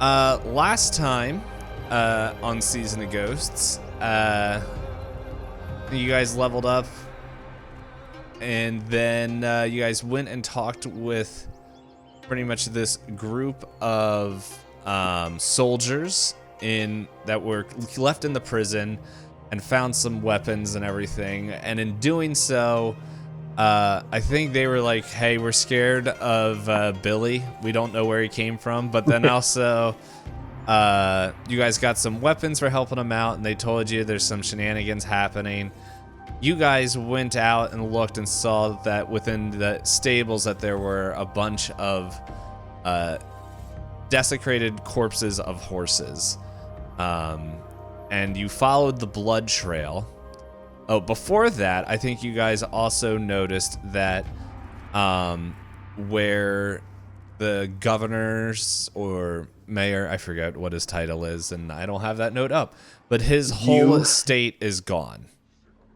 Last time, on Season of Ghosts, you guys leveled up, and then you guys went and talked with pretty much this group of soldiers that were left in the prison, and found some weapons and everything. And in doing so, I think they were like, "Hey, we're scared of Billy. We don't know where he came from." But then also, you guys got some weapons for helping him out, and they told you there's some shenanigans happening. You guys went out and looked and saw that within the stables that there were a bunch of desecrated corpses of horses. And you followed the blood trail. Oh, before that, I think you guys also noticed that where the governor's or mayor, I forget what his title is, and I don't have that note up, but his whole estate is gone.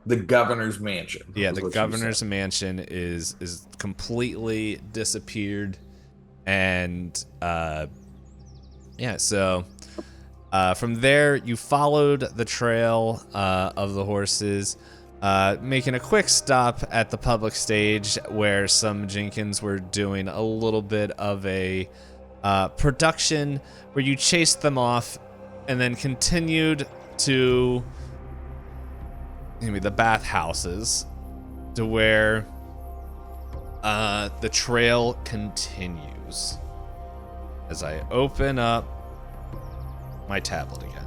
The governor's mansion. Yeah, the governor's mansion is completely disappeared. And so from there, you followed the trail of the horses, making a quick stop at the public stage where some Jenkins were doing a little bit of a production where you chased them off and then continued to the bathhouses to where the trail continues. As I open up my tablet again.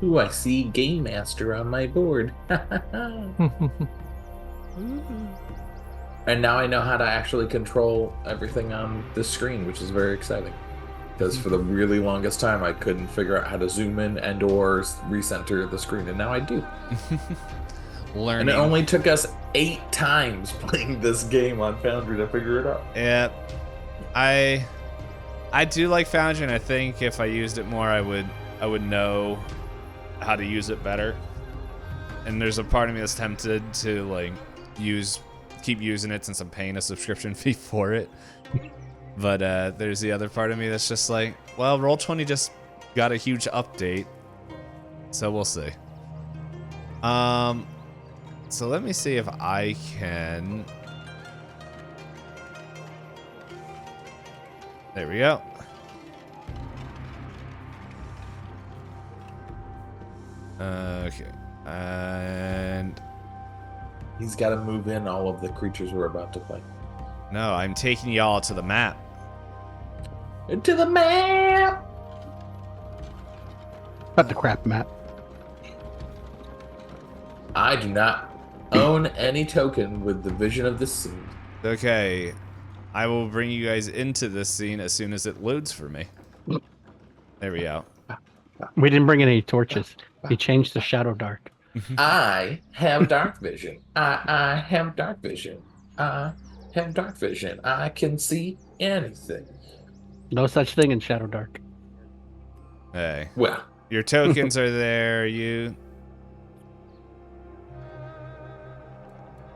Ooh, I see Game Master on my board. And now I know how to actually control everything on this screen, which is very exciting. Because for the really longest time, I couldn't figure out how to zoom in and or recenter the screen, and now I do. Learning. And it only took us 8 times playing this game on Foundry to figure it out. Yeah. I do like Foundry, and I think if I used it more, I would know how to use it better. And there's a part of me that's tempted to like keep using it since I'm paying a subscription fee for it. But there's the other part of me that's just like, well, Roll20 just got a huge update, so we'll see. So let me see if I can. There we go. Okay. And he's got to move in all of the creatures we're about to play. No, I'm taking y'all to the map. To the map! Cut the crap map. I do not own any token with the vision of this scene. Okay. I will bring you guys into this scene as soon as it loads for me. There we go. We didn't bring any torches. He changed to Shadow Dark. I have dark vision. I have dark vision. I have dark vision. I can see anything. No such thing in Shadow Dark. Hey. Well, your tokens are there.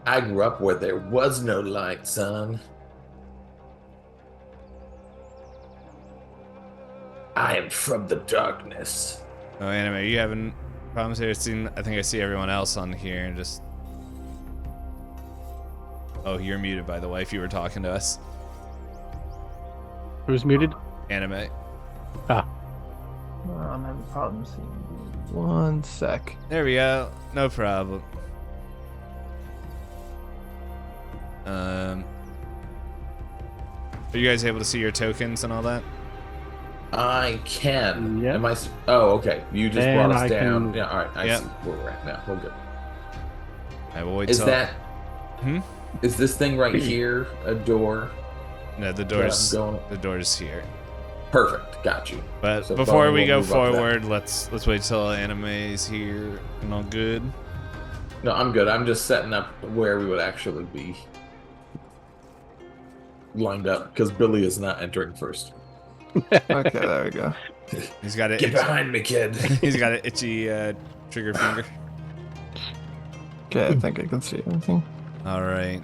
I grew up where there was no light, son. I am from the darkness. Oh, Anime, are you having problems here? I think I see everyone else on here and just... Oh, you're muted, by the way, if you were talking to us. Who's muted? Anime. Ah. I'm having problems seeing you. 1 sec. There we go. No problem. Are you guys able to see your tokens and all that? I can. Yep. Am I? Oh, okay. You just And brought us I down. can- Yeah. All right. I Yep. see where we're at now. We're good. I will wait Is till... that? Hmm? Is this thing right here a door? No, the Yeah, door's... I'm going- The door's here. Perfect. Got you. But So before Bowen we will go move up that. forward, let's wait till Anime's here and all good. No, I'm good. I'm just setting up where we would actually be lined up because Billy is not entering first. Okay, there we go. He's got it. Get behind me, kid. He's got an itchy trigger finger. Okay, I think I can see everything. All right.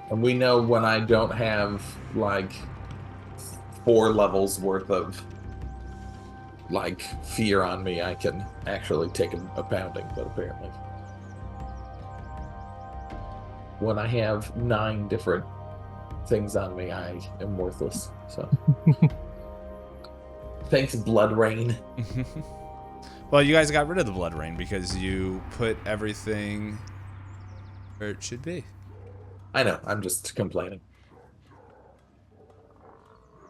And we know when I don't have like 4 levels worth of like fear on me, I can actually take a pounding, but apparently when I have 9 different things on me, I am worthless. So thanks, Blood Rain. Well, you guys got rid of the blood rain because you put everything where it should be. I know, I'm just complaining.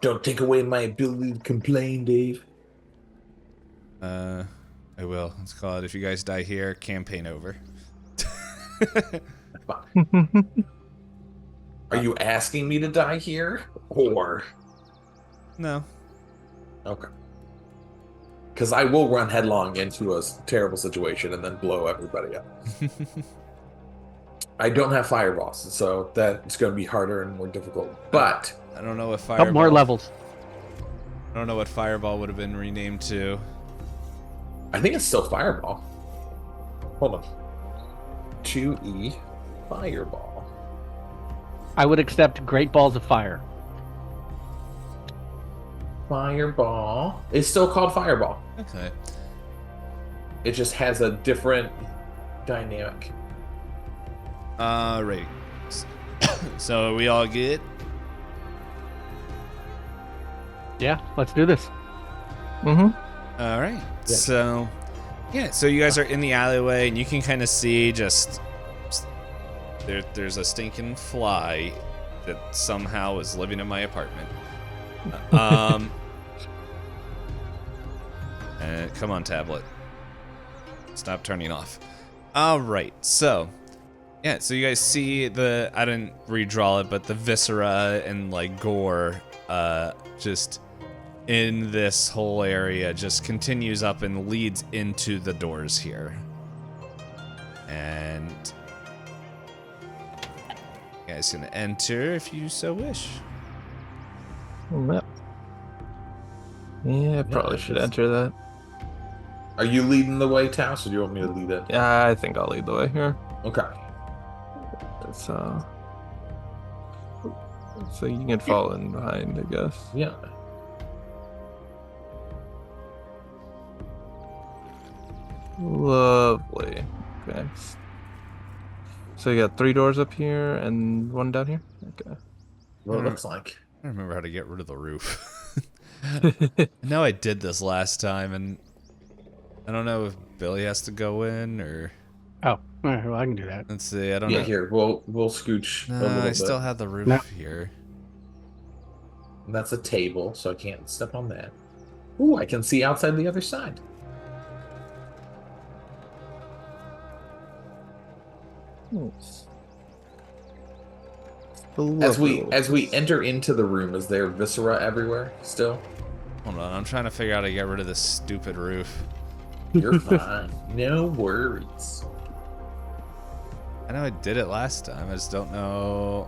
Don't take away my ability to complain, Dave. I will. Let's call it, if you guys die here, campaign over. Are you asking me to die here? Or No. okay. Because I will run headlong into a terrible situation and then blow everybody up. I don't have fireballs, so that's going to be harder and more difficult. But I don't know what Couple fireball. more levels. I don't know what fireball would have been renamed to. I think it's still fireball. Hold on. 2E fireball. I would accept Great Balls of Fire. Fireball. It's still called fireball. Okay. It just has a different dynamic. Right. So we all good? Yeah, let's do this. Mm-hmm. All right. Yeah. So, yeah. So you guys are in the alleyway, and you can kind of see just there's a stinking fly that somehow is living in my apartment. Come on, tablet. Stop turning off. All right. So, yeah. So you guys see I didn't redraw it, but the viscera and like gore, just in this whole area just continues up and leads into the doors here. And you guys can enter if you so wish. Yep. Yeah, I probably should enter that. Are you leading the way, Taos, or do you want me to lead it? Yeah, I think I'll lead the way here. Okay. So you can fall in behind, I guess. Yeah. Lovely. Okay. So you got 3 doors up here and 1 down here? Okay. What it looks like. I don't remember how to get rid of the roof. I know I did this last time, and I don't know if Billy has to go in or. Oh, all right, well, I can do that. Let's see. I don't Yeah, know. here, we'll scooch a No, little I bit. still have the roof No. here. And that's a table, so I can't step on that. Ooh, I can see outside the other side. Nice. As we enter into the room, is there viscera everywhere still? Hold on, I'm trying to figure out how to get rid of this stupid roof. You're fine. No worries. I know I did it last time. I just don't know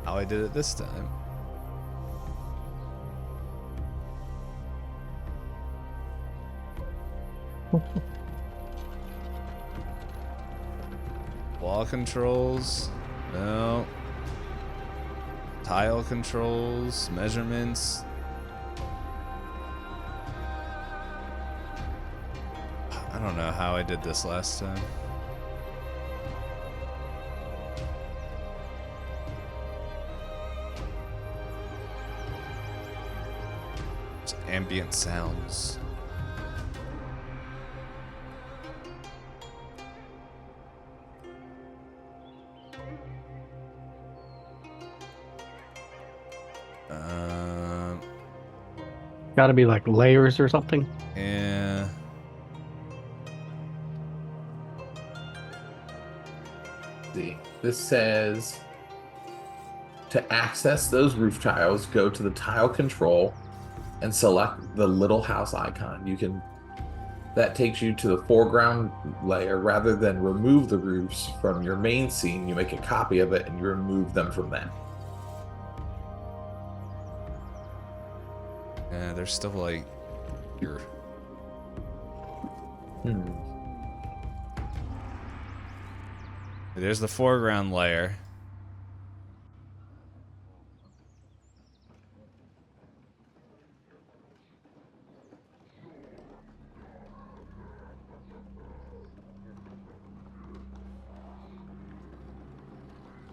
how I did it this time. Wall controls. No. Tile controls. Measurements. I don't know how I did this last time. It's ambient sounds. Got to be like layers or something. Yeah. See, this says to access those roof tiles, go to the tile control and select the little house icon. That takes you to the foreground layer. Rather than remove the roofs from your main scene, you make a copy of it and you remove them from that. Yeah, there's still like here. There's the foreground layer.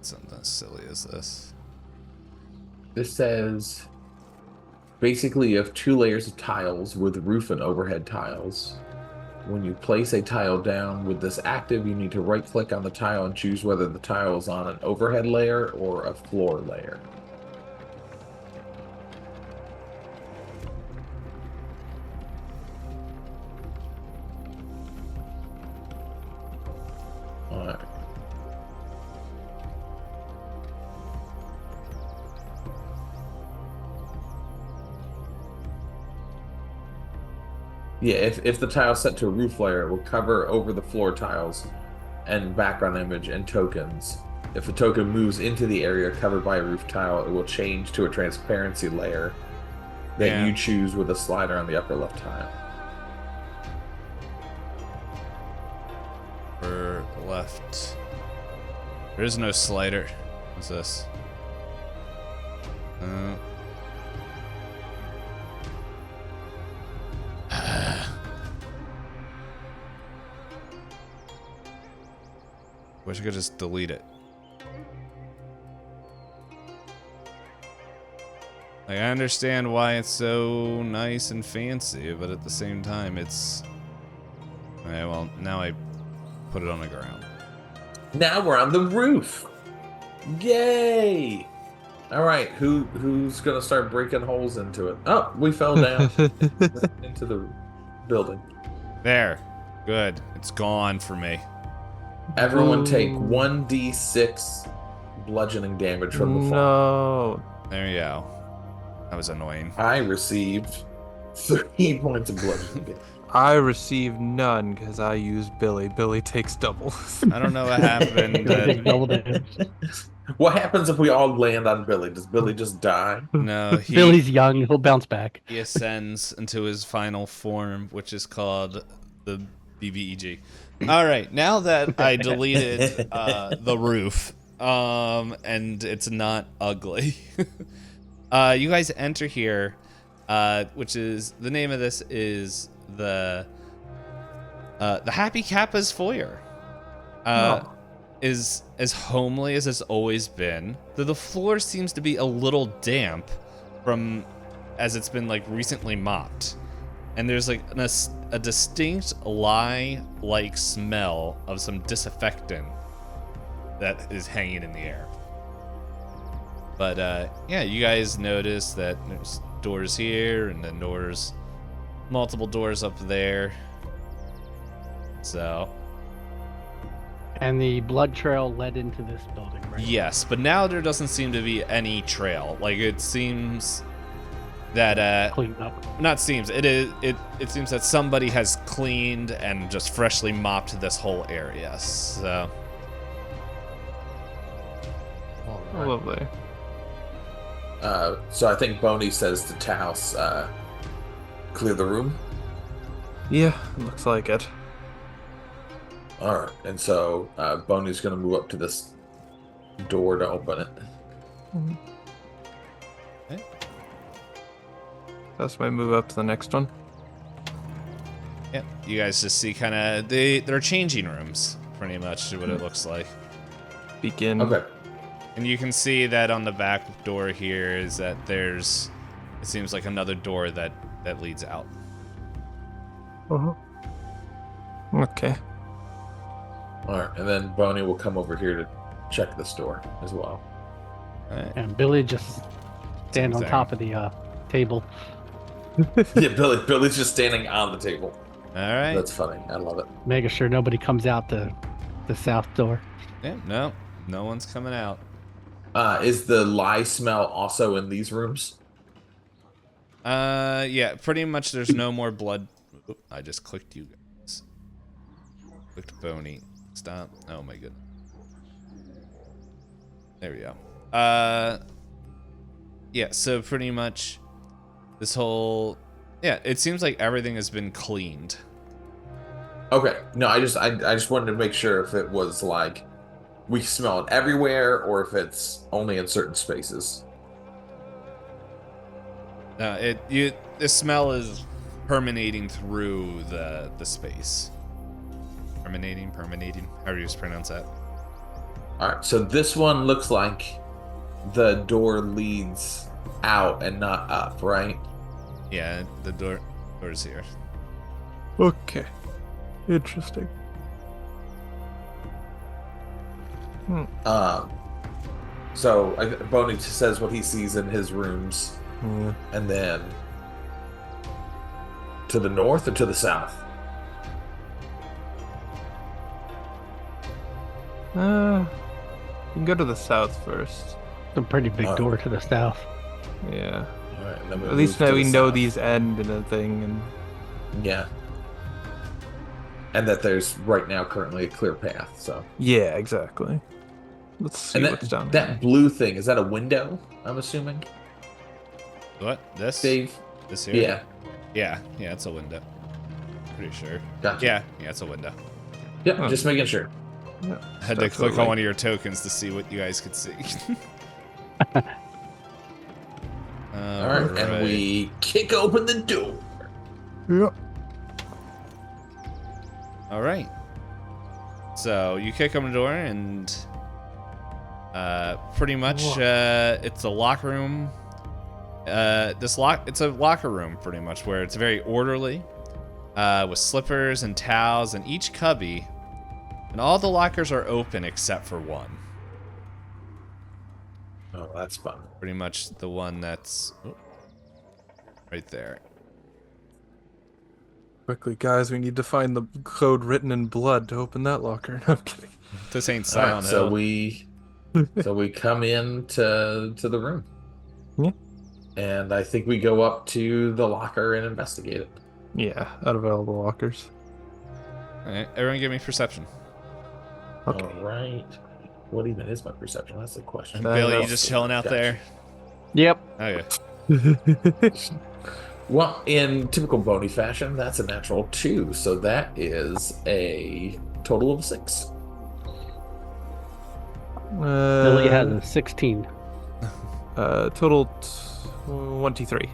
Something as silly as this. This says basically you have 2 layers of tiles with roof and overhead tiles. When you place a tile down with this active, you need to right-click on the tile and choose whether the tile is on an overhead layer or a floor layer. Alright. Yeah, if the tile is set to a roof layer, it will cover over the floor tiles and background image and tokens. If a token moves into the area covered by a roof tile, it will change to a transparency layer that you choose with a slider on the upper left tile. Upper left. There is no slider. What's this? Wish I could just delete it. Like, I understand why it's so nice and fancy, but at the same time, it's... Okay, well, now I put it on the ground. Now we're on the roof. Yay! All right, who's gonna start breaking holes into it? Oh, we fell down into the building. There. Good. It's gone for me. Everyone take 1d6 bludgeoning damage from the fall. No. There you go. That was annoying. I received 3 points of bludgeoning damage. I received none because I used Billy. Billy takes double. I don't know what happened. Double damage. What happens if we all land on Billy? Does Billy just die? No, Billy's young. He'll bounce back. he ascends into his final form, which is called the BBEG. All right, now that I deleted the roof, and it's not ugly, you guys enter here, which is the name of this is the Happy Kappa's foyer. Is as homely as it's always been, though the floor seems to be a little damp from as it's been like recently mopped. And there's like a distinct lye-like smell of some disinfectant that is hanging in the air. But yeah, you guys notice that there's doors here and then multiple doors up there. So. And the blood trail led into this building, right? Yes, but now there doesn't seem to be any trail. Like it seems that Cleaned up. not seems it seems that somebody has cleaned and just freshly mopped this whole area. So Lovely. So I think Boney says to Taos, clear the room. Yeah, looks like it. All right, and so Boney's going to move up to this door to open it. okay. That's my move up to the next one. Yeah, you guys just see kind of they're changing rooms, pretty much what it looks like. Begin. Okay. And you can see that on the back door here is that it seems like another door that leads out. Uh-huh. Okay. All right, and then Boney will come over here to check this door as well. All right. And Billy just stand on Same. top of the table. Yeah, Billy's just standing on the table. All right. That's funny. I love it. Making sure nobody comes out the south door. Yeah, no one's coming out. Is the lye smell also in these rooms? Yeah, pretty much there's no more blood. Oop, I just clicked you guys. Clicked Boney. Stop. Oh my goodness. There we go. Yeah, so pretty much this whole, yeah, it seems like everything has been cleaned. Okay. No, I just wanted to make sure if it was like we smell it everywhere or if it's only in certain spaces. No, the smell is permeating through the space. Permeating, however you just pronounce that. All right, so this one looks like the door leads out and not up, right? Yeah, the door's here. Okay. Interesting. So Boney says what he sees in his rooms, Yeah. and then to the north or to the south? You can go to the south first. It's a pretty big door to the south. Yeah. All right, and then we At least move to now we the know south. these end in a thing, and Yeah. And that there's right now currently a clear path. So. yeah, exactly. Let's see And what's down that here. blue thing, is that a window? I'm assuming. What? This? Dave. This here? Yeah. Yeah, it's a window. Pretty sure. Gotcha. Yeah, it's a window. Yep. Huh. Just making sure. Yeah, I had to click absolutely. on one of your tokens to see what you guys could see. All right, and we kick open the door. Yep. All right. So you kick open the door, and pretty much it's a locker room. It's a locker room pretty much where it's very orderly, with slippers and towels in each cubby, and all the lockers are open except for one. Oh, that's fun. Pretty much the one that's right there. Quickly, guys, we need to find the code written in blood to open that locker. No, I'm kidding. This ain't All right, Silent so Hill. we come in to the room. Yeah. And I think we go up to the locker and investigate it. Yeah, out of all the lockers. All right, everyone give me perception. Okay. All right. What even is my perception? That's the question. Billy, you just chilling out Gotcha. there? Yep. Okay. Well, in typical Boney fashion, that's a natural 2, so that is a total of 6. Billy has a 16. Total 23.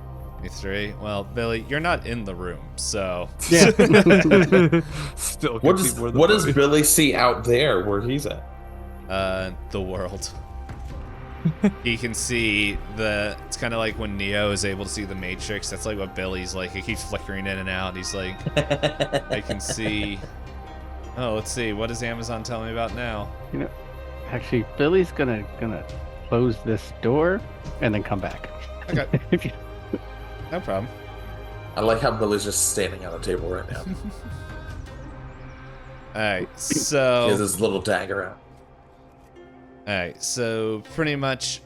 3. Well, Billy, you're not in the room, so Yeah. Still, What could does be more than what does 40. Billy see out there where he's at? the world. He can see it's kind of like when Neo is able to see the Matrix. That's like what Billy's like. He keeps flickering in and out. He's like, I can see. Oh, let's see. What does Amazon tell me about now? You know, actually, Billy's gonna close this door and then come back. Okay, If you- no problem. I like how Billy's just standing on the table right now. All right, He has so his little dagger out. pretty much,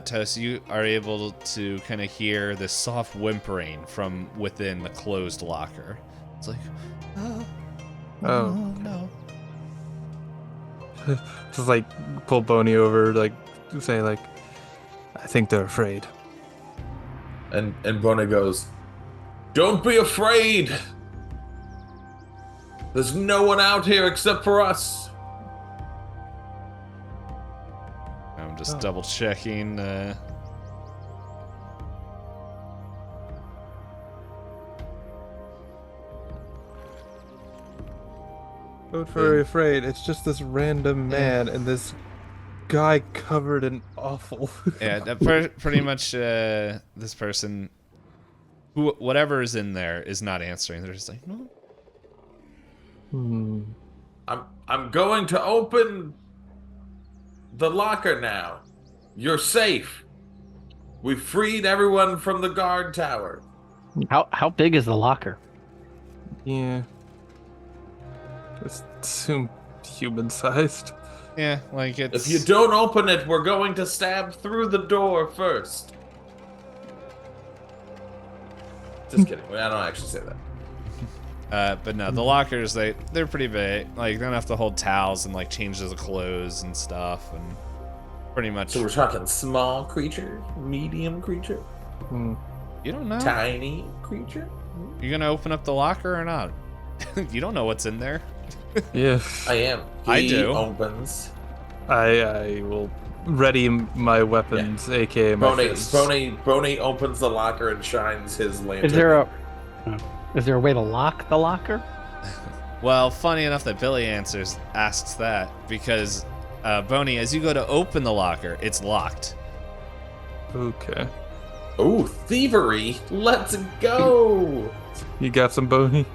Toast, you are able to kind of hear this soft whimpering from within the closed locker. It's like, Oh. no. Just like pull Boney over, like say like, I think they're afraid. And Bona goes, "Don't be afraid. There's no one out here except for us." I'm just double checking. Don't very afraid. It's just this random man and this guy covered in awful. Yeah, pretty much this person, whatever is in there, is not answering. They're just like, no. I'm going to open the locker now. You're safe. We freed everyone from the guard tower. How big is the locker? Yeah. Just assume human sized. Yeah, like it's. If you don't open it, we're going to stab through the door first. Just kidding. I don't actually say that. But no, the lockers they're pretty big. Like they don't have to hold towels and like change the clothes and stuff, and pretty much. So we're talking small creature, medium creature, You don't know. tiny creature. You gonna open up the locker or not? You don't know what's in there. Yeah. I am. I He do. opens. I will ready my weapons, aka my fists. Boney opens the locker and shines his lantern. Is there a way to lock the locker? Well, funny enough that Billy asks that because Boney, as you go to open the locker, it's locked. Okay. Oh, thievery! Let's go! You got some bony?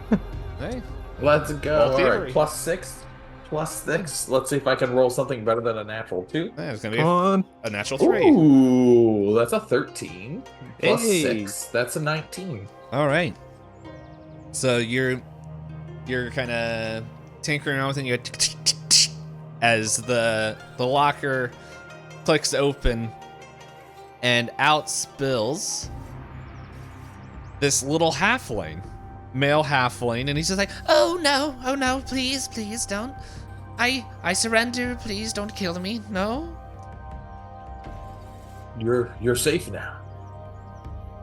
Hey, Let's go! Well, All thievery. right, +6. +6. Let's see if I can roll something better than a natural 2. yeah, it's gonna be Come on. a natural 3. Ooh, that's a 13. Hey. +6. That's a 19. All right. So you're kind of tinkering around with it, and you go as the locker clicks open, and out spills this little halfling, male halfling, and he's just like, Oh no, please don't. I surrender, please don't kill me, no? You're safe now.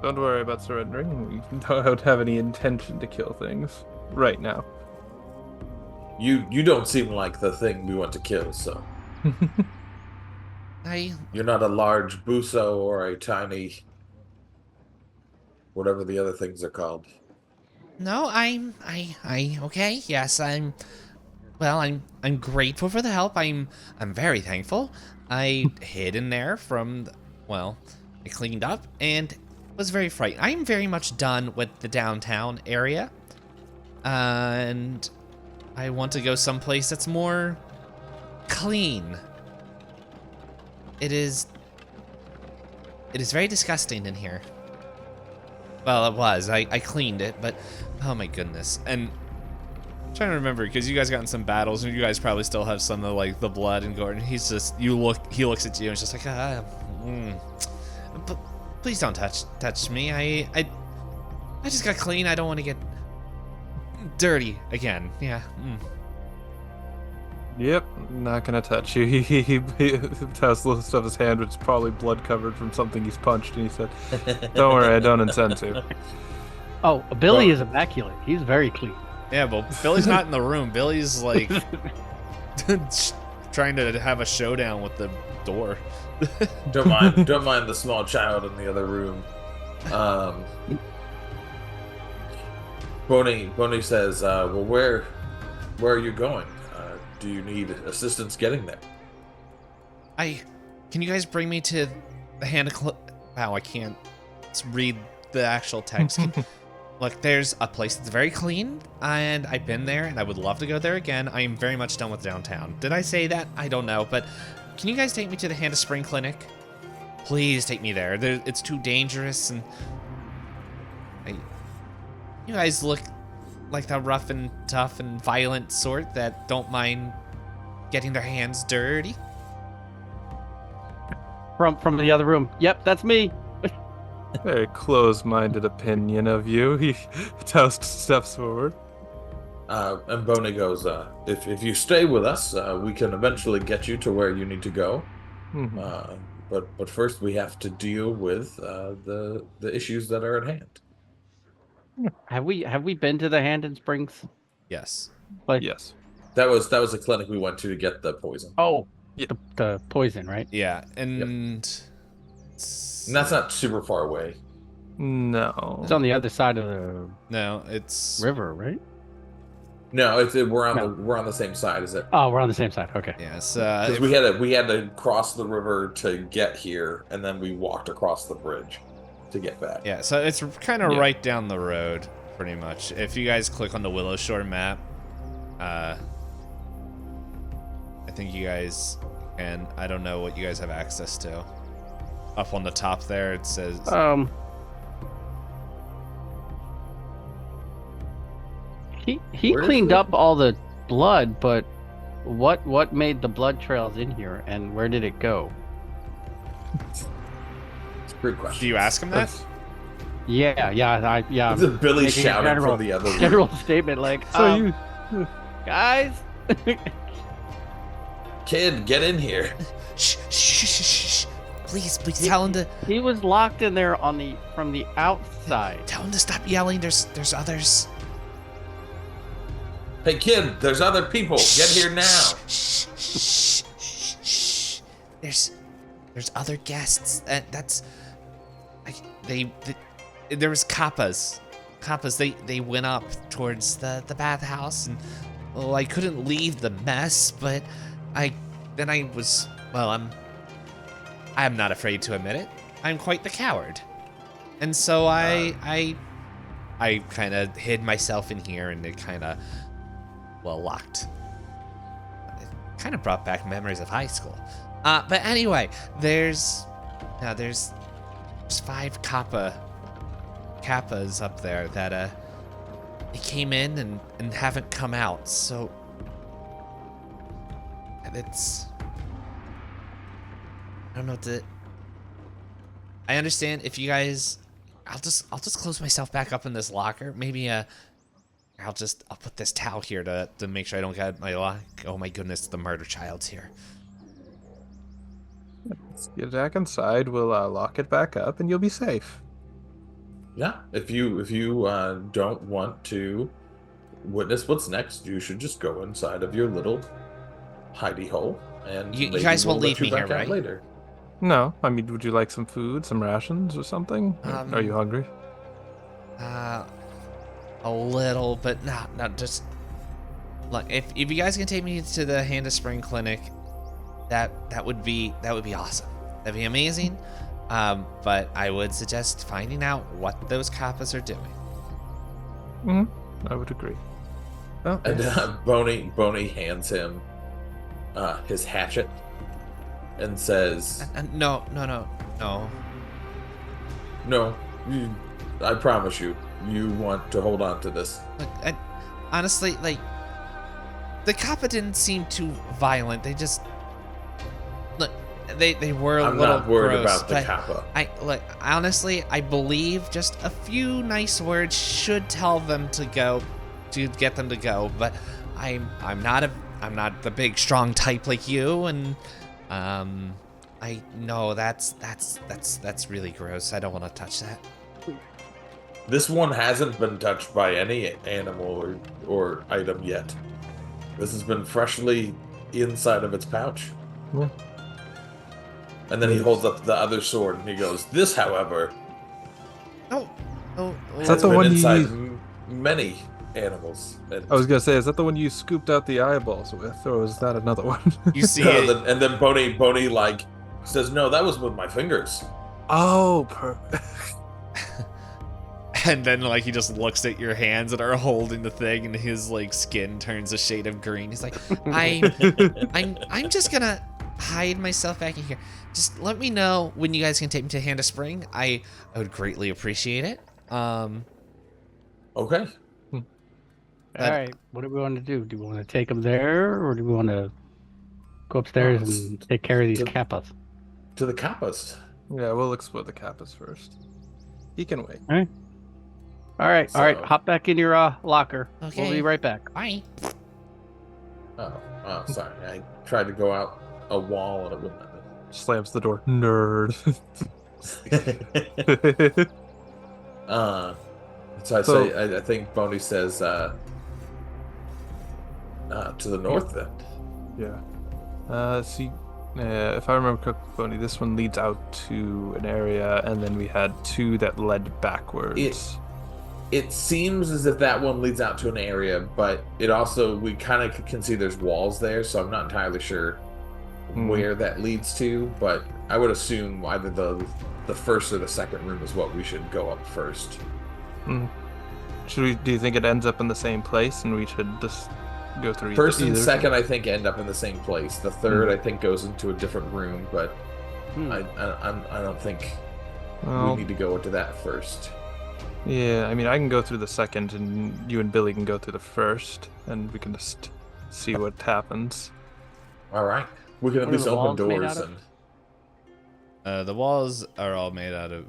Don't worry about surrendering. We don't have any intention to kill things right now. You don't seem like the thing we want to kill, so I you're not a large buso or a tiny whatever the other things are called. no, okay, yes, I'm grateful for the help. I'm very thankful. I hid in there I cleaned up and was very frightened. I'm very much done with the downtown area. And I want to go someplace that's more clean. It is very disgusting in here. Well, it was. I cleaned it, but oh my goodness. And I'm trying to remember, because you guys got in some battles, and you guys probably still have some of like the blood and gore. And he looks at you and is just like, but please don't touch me. I just got clean. I don't want to get dirty again. Yeah. Yep, not gonna touch you. He has the list of his hand, which is probably blood covered from something he's punched, and he said, "Don't worry, I don't intend to." Oh, Billy is immaculate. He's very clean. Yeah, but Billy's not in the room. Billy's like trying to have a showdown with the door. Don't mind the small child in the other room. Boney says, well, where are you going? Do you need assistance getting there? Can you guys bring me to the hand of wow, I can't read the actual text. Look, there's a place that's very clean, and I've been there, and I would love to go there again. I am very much done with downtown. Did I say that? I don't know, but can you guys take me to the Hand of Spring Clinic? Please take me there. It's too dangerous, and you guys look like the rough and tough and violent sort that don't mind getting their hands dirty. From the other room. Yep, that's me. Very close-minded opinion of you. He Toast steps forward. And Boney goes, if you stay with us, we can eventually get you to where you need to go. Mhm. But first we have to deal with the issues that are at hand. Have we been to the Hand and Springs? Yes. Like, Yes. That was a clinic we went to get the poison. oh, the poison, right? Yeah, and And that's not super far away. No. It's on the other side of the no, it's river, right? No, we're on No. we're on the same side as it. Oh, we're on the same side. Okay. yes. Because we had to cross the river to get here, and then we walked across the bridge to get back. Yeah, so it's kind of Yeah. right down the road, pretty much. If you guys click on the Willow Shore map, I think you guys can. I don't know what you guys have access to. Up on the top there, it says. He Where is cleaned it? up all the blood, but what made the blood trails in here, and where did it go? It's a great question. Do you ask him that? That's- Yeah. It's a Billy making a shouting general- from the other room. General statement like, So you guys. Kid, get in here. Shh. Please tell him to He was locked in there from the outside. stop yelling. There's others. Hey, kid, there's other people. Get here now. Shh. There's other guests. There was kappas. They went up towards the bathhouse, and I couldn't leave the mess, but then I was, well, I'm not afraid to admit it. I'm quite the coward. And so I kind of hid myself in here, and it kind of, well, locked. It kind of brought back memories of high school. But anyway, there's 5 kappas up there that they came in and haven't come out. So it's, I don't know what to. I understand if you guys, I'll just close myself back up in this locker. Maybe I'll put this towel here to make sure I don't get my lock. Oh my goodness, the murder child's here. Let's get back inside. We'll lock it back up, and you'll be safe. Yeah, if you don't want to witness what's next, you should just go inside of your little hidey hole, and You maybe guys we'll won't let leave you me back here, out right? later. No, I mean, would you like some food, some rations, or something? Are you hungry? A little, but not just. Look, if you guys can take me to the Hand of Spring clinic, that would be awesome. That'd be amazing. But I would suggest finding out what those kappas are doing. I would agree. Oh, And Boney hands him his hatchet and says, No. "No, I promise you, you want to hold on to this." Look, honestly, like, the kappa didn't seem too violent. They just, look, they were a I'm little not worried gross, about the but kappa. honestly, I believe just a few nice words should tell them to go, to get them to go. But I'm not the big strong type like you, and I know that's really gross. I don't want to touch that. This one hasn't been touched by any animal or item yet. This has been freshly inside of its pouch. Yeah. And then he holds up the other sword and he goes, "This, however, No. Is has that the been one you inside used- many animals." And I was gonna say, is that the one you scooped out the eyeballs with, or is that another one? You see No, it. and then Boney like says, "No, that was with my fingers." Oh, perfect. And then like he just looks at your hands that are holding the thing, and his like skin turns a shade of green. He's like, I'm just gonna hide myself back in here. Just let me know when you guys can take me to Hand of Spring. I would greatly appreciate it. Okay. All right, what do we want to do? Do we want to take him there, or do we want to go upstairs and take care of these to- kappas? To the kappas. Yeah, we'll explore the kappas first. He can wait. All right, So- hop back in your locker. We'll Okay. be right back. Bye. Oh, sorry. I tried to go out a wall and it wouldn't let me. Slams the door. Nerd. So I think Boney says to the north then. Yeah. See, if I remember correctly, Boney, this one leads out to an area, and then we had 2 that led backwards. It seems as if that one leads out to an area, but it also, we kind of can see there's walls there, so I'm not entirely sure where that leads to, but I would assume either the first or the second room is what we should go up first. Should we? Do you think it ends up in the same place, and we should just go through First and either? second, I think, end up in the same place. The third, I think, goes into a different room, but I don't think Well, we need to go into that first. yeah, I mean, I can go through the second, and you and Billy can go through the first, and we can just see what happens. All right, we can at What are least the open walls made doors out of? and. the walls are all made out of.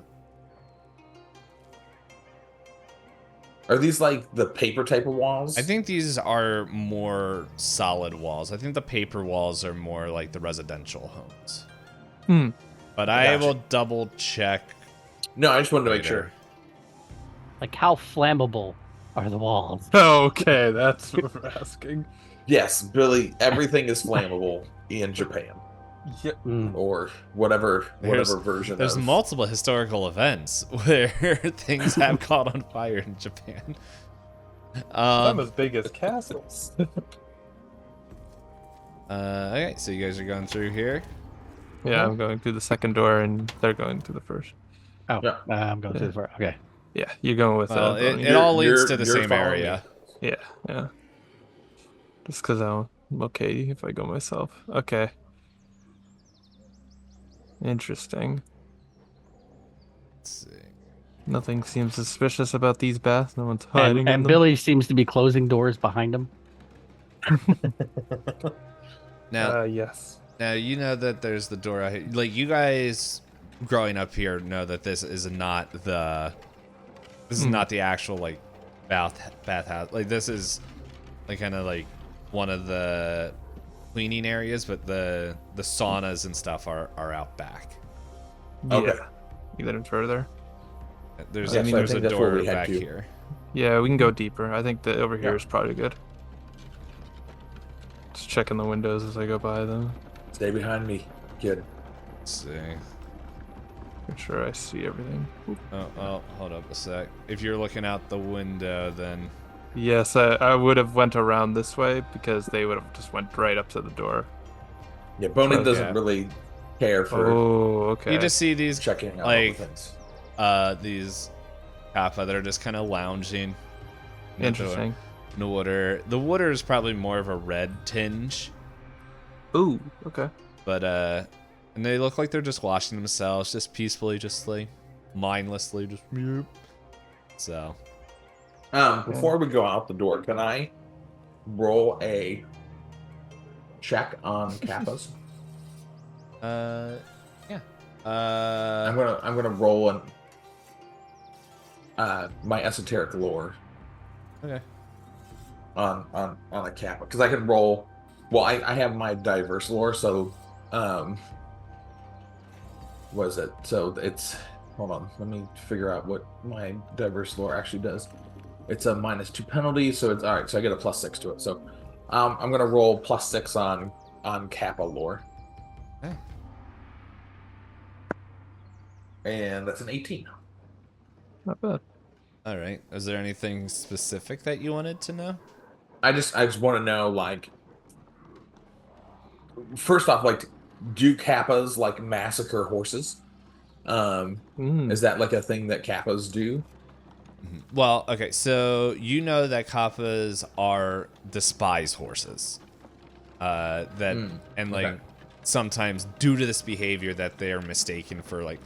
Are these like the paper type of walls? I think these are more solid walls. I think the paper walls are more like the residential homes. But I Gotcha. will double check. No, I just wanted to make later. sure. Like, how flammable are the walls? Okay, that's what we're asking. Yes, Billy. Everything is flammable in Japan, Yeah. or whatever There's- version. There's of... multiple historical events where things have caught on fire in Japan. I'm as big as castles. Okay, so you guys are going through here. Yeah, I'm going through the second door, and they're going through the first. Oh, Yeah. I'm going Yeah. to the front. Okay. Yeah, you're going with Well, Boney. it all leads to You're the same following me. area. Yeah, yeah. Just because I'm okay if I go myself. Okay. Interesting. Let's see. Nothing seems suspicious about these baths. No one's hiding in And them. Billy seems to be closing doors behind him. Now, Yes. now you know that there's the door out here. Like, you guys growing up here know that this is not the actual like bathhouse. Like, this is like kind of like one of the cleaning areas, but the saunas and stuff are out back. Okay. Yeah. You let him further? There's Yeah, so I there's a think that's where door we head back to. here. Yeah, we can go deeper. I think that over here Yeah. is probably good. Just checking the windows as I go by them. Stay behind me, kid. Let's see. Make sure I see everything. Oh, hold up a sec. If you're looking out the window, then Yes, I would have went around this way because they would have just went right up to the door. Yeah, Boney Okay. doesn't really care for Oh, okay. you just see these checking out all like the things. these kappa that are just kind of lounging. in the Interesting. The water. The water is probably more of a red tinge, Ooh, okay. but and they look like they're just washing themselves, just peacefully, just like mindlessly, just. So. Before we go out the door, can I roll a check on kappas? Yeah. I'm gonna roll my esoteric lore Okay. on a kappa because I can roll. Well, I have my diverse lore, so what is it? So it's hold on. Let me figure out what my diverse lore actually does. It's a -2 penalty, so it's all right. So I get a +6 to it. So I'm gonna roll +6 on kappa lore, Okay. and that's an 18. Not bad. All right. Is there anything specific that you wanted to know? I just want to know, like, first off, like, do kappas like massacre horses? Is that like a thing that kappas do? Well, okay, so you know that kappas are despised horses. And like okay. sometimes due to this behavior that they are mistaken for like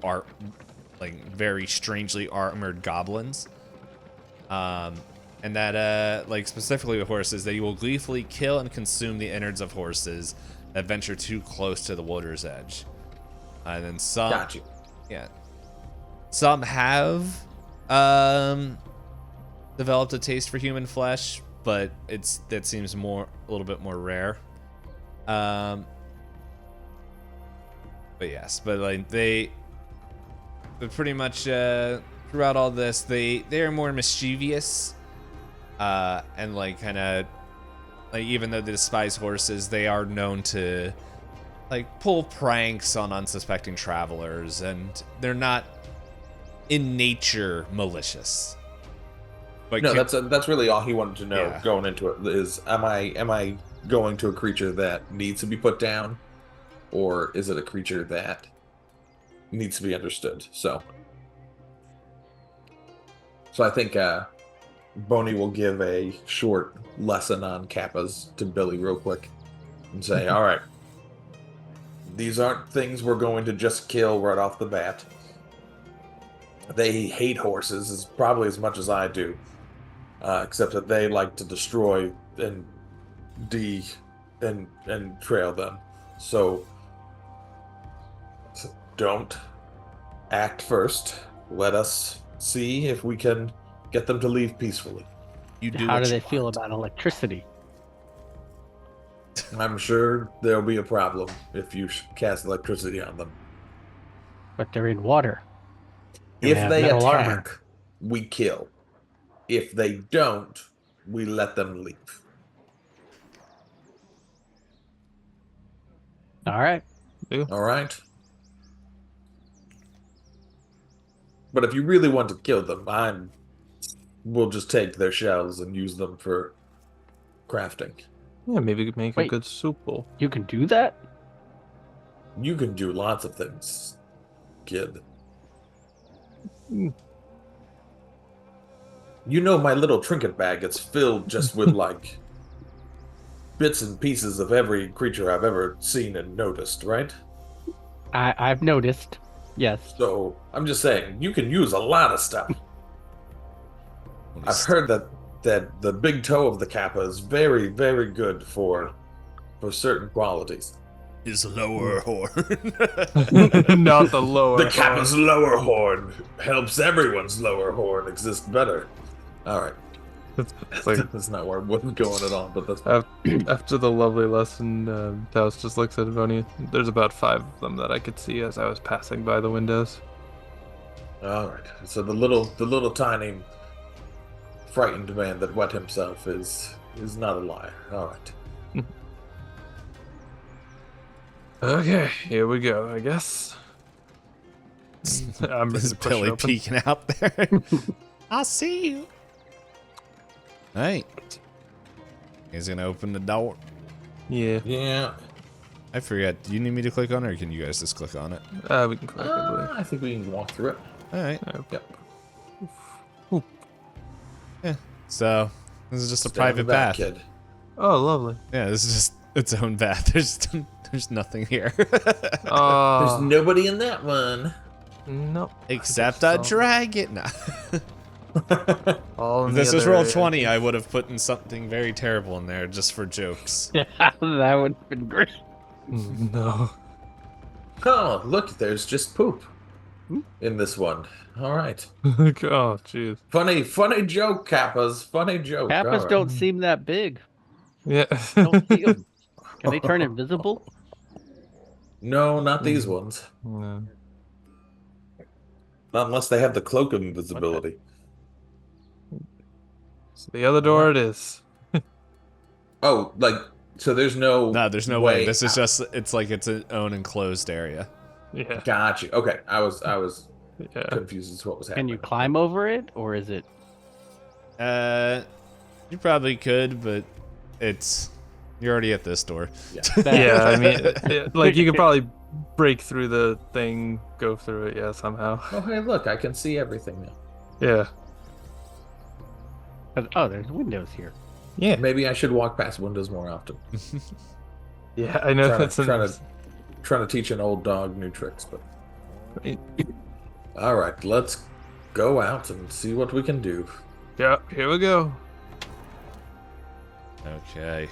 very strangely armored goblins. And that like specifically with horses, they will gleefully kill and consume the innards of horses that venture too close to the water's edge. And then some Got you. Yeah. Some have developed a taste for human flesh, but that seems a little bit more rare. But yes, but like but pretty much throughout all this, they are more mischievous, and like kind of like even though they despise horses, they are known to like pull pranks on unsuspecting travelers, and they're not in nature malicious. But No, that's really all he wanted to know Yeah. going into it is am I going to a creature that needs to be put down, or is it a creature that needs to be understood? So I think Boney will give a short lesson on kappas to Billy real quick and say, all right, these aren't things we're going to just kill right off the bat. They hate horses as probably as much as I do, except that they like to destroy and trail them. So don't act first. Let us see if we can get them to leave peacefully. you do How what do you they feel want. about electricity? I'm sure there'll be a problem if you cast electricity on them. But they're in water. And If have they metal attack, armor. we kill. If they don't, we let them leave. All right. All right? But if you really want to kill them, we'll just take their shells and use them for crafting. Yeah, maybe we could make a Wait. good soup bowl. You can do that? You can do lots of things, kid. Mm. You know my little trinket bag gets filled just with like bits and pieces of every creature I've ever seen and noticed, right? I've noticed. Yes. So I'm just saying, you can use a lot of stuff. I've heard that the big toe of the kappa is very, very good for certain qualities. His lower horn. Not the lower. The kappa's lower horn helps everyone's lower horn exist better. All right. It's like That's not where I wasn't going at all, but that's fine. after the lovely lesson, Taos just looks at Bonnie. There's about 5 of them that I could see as I was passing by the windows. All right. So the little tiny frightened man that wet himself is not a liar. All right. Okay, here we go, I guess. I'm ready This to push it Billy open. peeking out there. I'll see you. All right. He's gonna open the door. Yeah, Yeah. I forget. Do you need me to click on it, or can you guys just click on it? we can click, I believe. I think we can walk through it. All right. Yep. So this is just a Stay on the private back, path. kid. Oh, lovely. Yeah, this is just its own path. There's nothing here There's nobody in that one. Nope. except a dragon. Nah. All in If the this was other roll area. 20, I would have put in something very terrible in there just for jokes. Yeah, that would have been great. No. Oh, look, there's just poop in this one. All right. Oh, jeez. Funny joke, Kappas. Funny joke. Kappas All right. don't seem that big. Yeah. Don't see 'em. Can they turn invisible? No, not these ones. No. Not unless they have the cloak of invisibility. So the other door it is. Oh, like, so there's no. No, there's no way. way This is out. just, it's like its own enclosed area. Yeah. Got you. Okay, I was Yeah. confused as to what was Can happening. you climb over it, or is it? You probably could, but you're already at this door. Yeah, I mean, like you could probably break through the thing, go through it, yeah, somehow. Oh, hey, look, I can see everything now. Yeah. Oh, there's windows here. Yeah. Maybe I should walk past windows more often. Yeah, I know that's Trying to teach an old dog new tricks, but all right, let's go out and see what we can do. Yeah, here we go. Okay.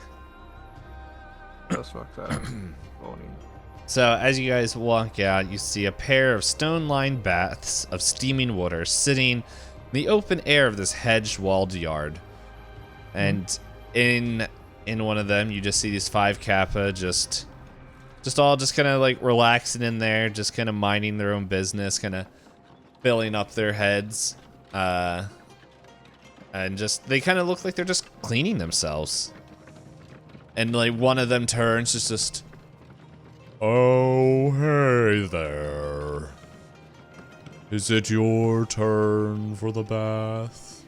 Let's fuck that. So as you guys walk out, you see a pair of stone-lined baths of steaming water sitting in the open air of this hedge-walled yard. And in one of them, you just see these 5 kappa just all kind of like relaxing in there, just kind of minding their own business, kind of filling up their heads. And just, they kind of look like they're just cleaning themselves. And like one of them turns, it's just, oh, hey there. Is it your turn for the bath?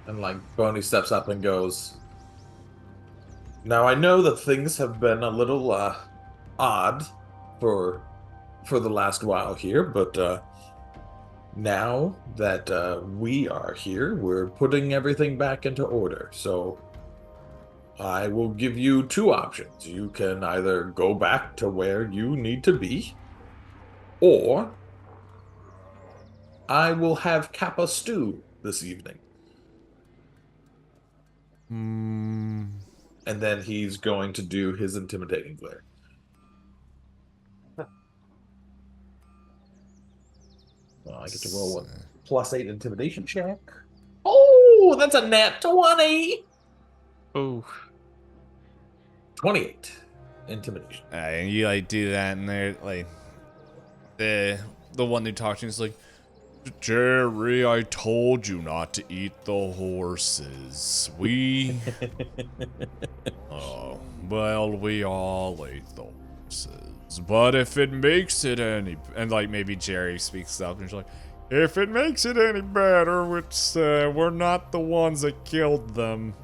And like Boney steps up and goes, now I know that things have been a little odd for the last while here, but now that we are here, we're putting everything back into order. So I will give you 2 options. You can either go back to where you need to be, or I will have Kappa stew this evening. And then he's going to do his intimidating glare. Well, I get to roll a +8 intimidation check. Oh, that's a nat 20! Oh. 28 intimidation. And you like do that, and they're like, the one who talked to you is like, Jerry, I told you not to eat the horses. We, oh, well, we all ate the horses. But if it makes it any, and like maybe Jerry speaks up and he's like, if it makes it any better, it's we're not the ones that killed them.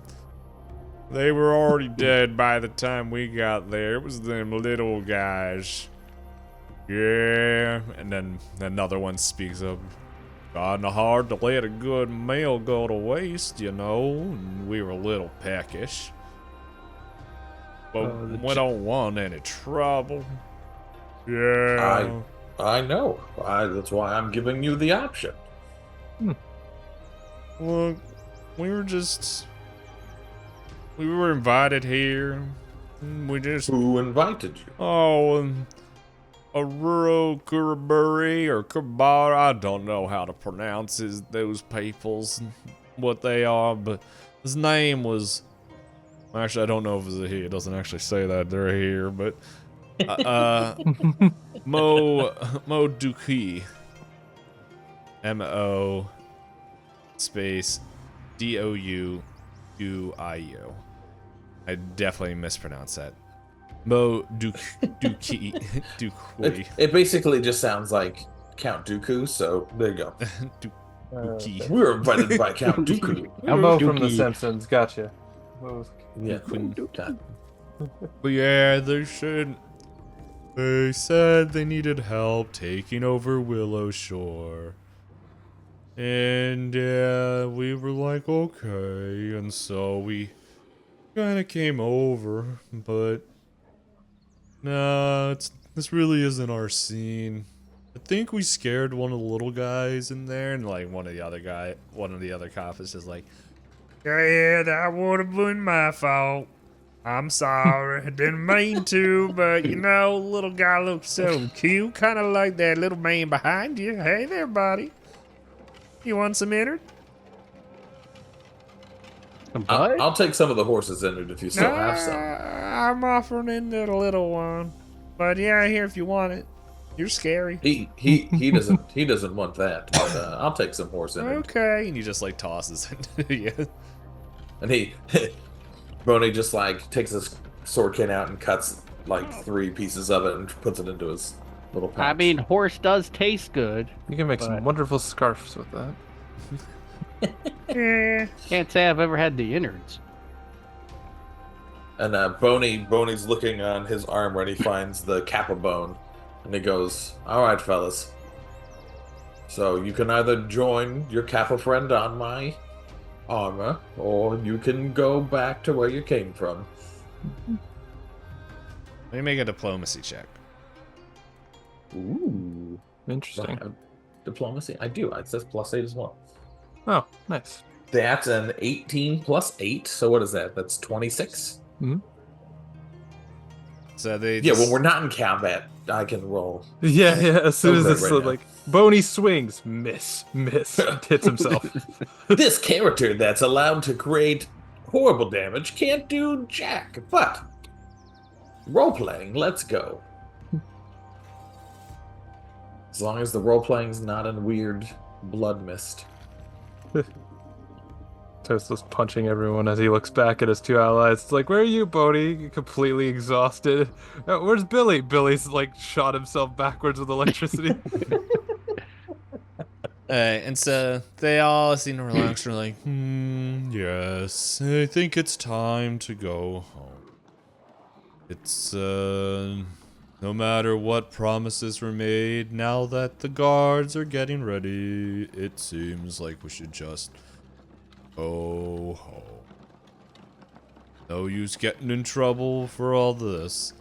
They were already dead by the time we got there. It was them little guys. Yeah. And then another one speaks up. Kinda hard to let a good meal go to waste, you know. And we were a little peckish. But we don't want any trouble. Yeah. I know. That's why I'm giving you the option. Look, we were invited here. We just. Who invited you? Oh, Aruro Kuraburi or Kurbara. I don't know how to pronounce those people's what they are, but his name was. Actually, I don't know if it's a he. It doesn't actually say that they're here, but Mo Duki. MO space DOUUIU. I definitely mispronounced that. Mo Duki. Dukui. It basically just sounds like Count Dooku, so there you go. Duki. We were invited by Count Dooku. Elmo from The Dookie. Simpsons. Gotcha. Yeah. But yeah, they said they needed help taking over Willow Shore. And yeah, we were like, okay. And so we kind of came over. But nah, this really isn't our scene. I think we scared one of the little guys in there. And like one of the other cops is just like, yeah, that would have been my fault. I'm sorry. I didn't mean to, but you know, little guy looks so cute. Kind of like that little man behind you. Hey there, buddy. You want some innard? I'll take some of the horses innard if you still have some. I'm offering in the little one. But yeah, here if you want it. You're scary. He doesn't want that. But I'll take some horse innard. Okay. And he just like tosses it. Yeah. And Boney just like takes his sword cane out and cuts like 3 pieces of it and puts it into his little pouch. I mean, horse does taste good. You can make some wonderful scarves with that. Yeah. Can't say I've ever had the innards. And Boney's looking on his arm where he finds the kappa bone, and he goes, "All right, fellas. So you can either join your kappa friend on my armor, or you can go back to where you came from." Let me make a diplomacy check. Ooh, Interesting. diplomacy. I do. It says +8 as well. Oh, nice. That's an 18 + 8. So what is that? That's 26. So they Yeah, when we're not in combat, I can roll. Yeah. As soon as Okay, it's right now. like Boney swings, miss, hits himself. This character that's allowed to create horrible damage can't do jack. But role playing, let's go. As long as the role playing's not in weird blood mist. Toast's punching everyone as he looks back at his 2 allies. It's like, where are you, Boney? Completely exhausted. Where's Billy? Billy's like shot himself backwards with electricity. and so they all seem to relax. They're like, yes, I think it's time to go home. It's, no matter what promises were made, now that the guards are getting ready, it seems like we should just go home. No use getting in trouble for all this.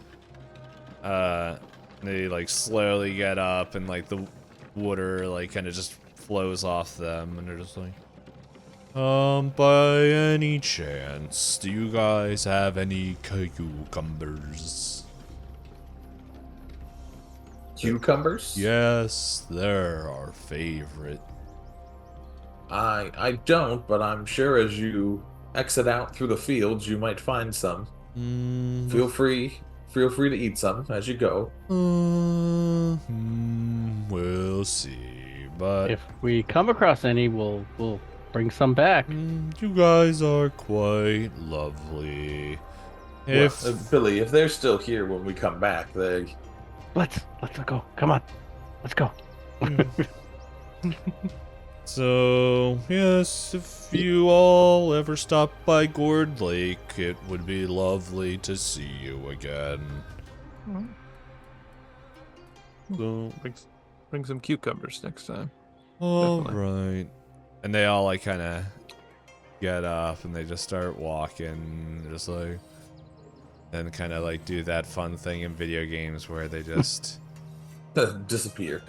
They like slowly get up and like the water like kind of just flows off them and they're just like, by any chance, do you guys have any cucumbers? Cucumbers? Yes, they're our favorite. I don't, but I'm sure as you exit out through the fields, you might find some. Feel free to eat some as you go. We'll see, but If we come across any, we'll bring some back. you guys are quite lovely. If Well, Billy, if they're still here when we come back, Let's go. Come on, let's go. So, yes, if you all ever stop by Gourd Lake, it would be lovely to see you again. So, Bring some cucumbers next time. all Definitely. right. And they all, like, kind of get up and they just start walking, just like, and kind of, like, do that fun thing in video games where they just... Disappear.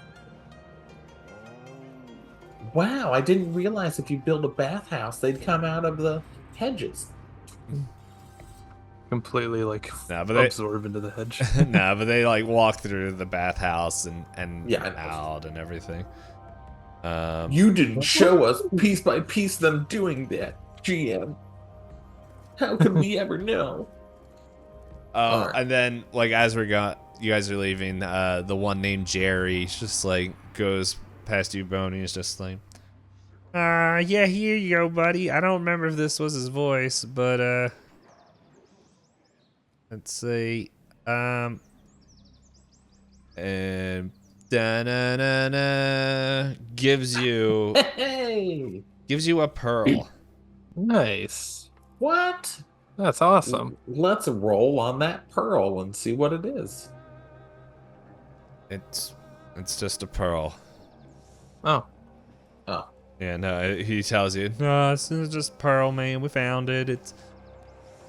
Wow, I didn't realize if you build a bathhouse, they'd come out of the hedges. Completely like Nah, but they- absorb into the hedge. Nah, but they, like, walk through the bathhouse and Yeah, I know. out and everything. You didn't show us piece by piece them doing that, GM. How could we ever know? Alright. And then, like, as you guys are leaving, the one named Jerry just, like, goes past you, Boney, is just like, yeah, here you go, buddy. I don't remember if this was his voice, but, let's see, and da-na-na-na, gives you Hey! a pearl. Nice. What? That's awesome. Let's roll on that pearl and see what it is. It's just a pearl. Oh. Oh. And he tells you, no, it's just pearl, man. We found it.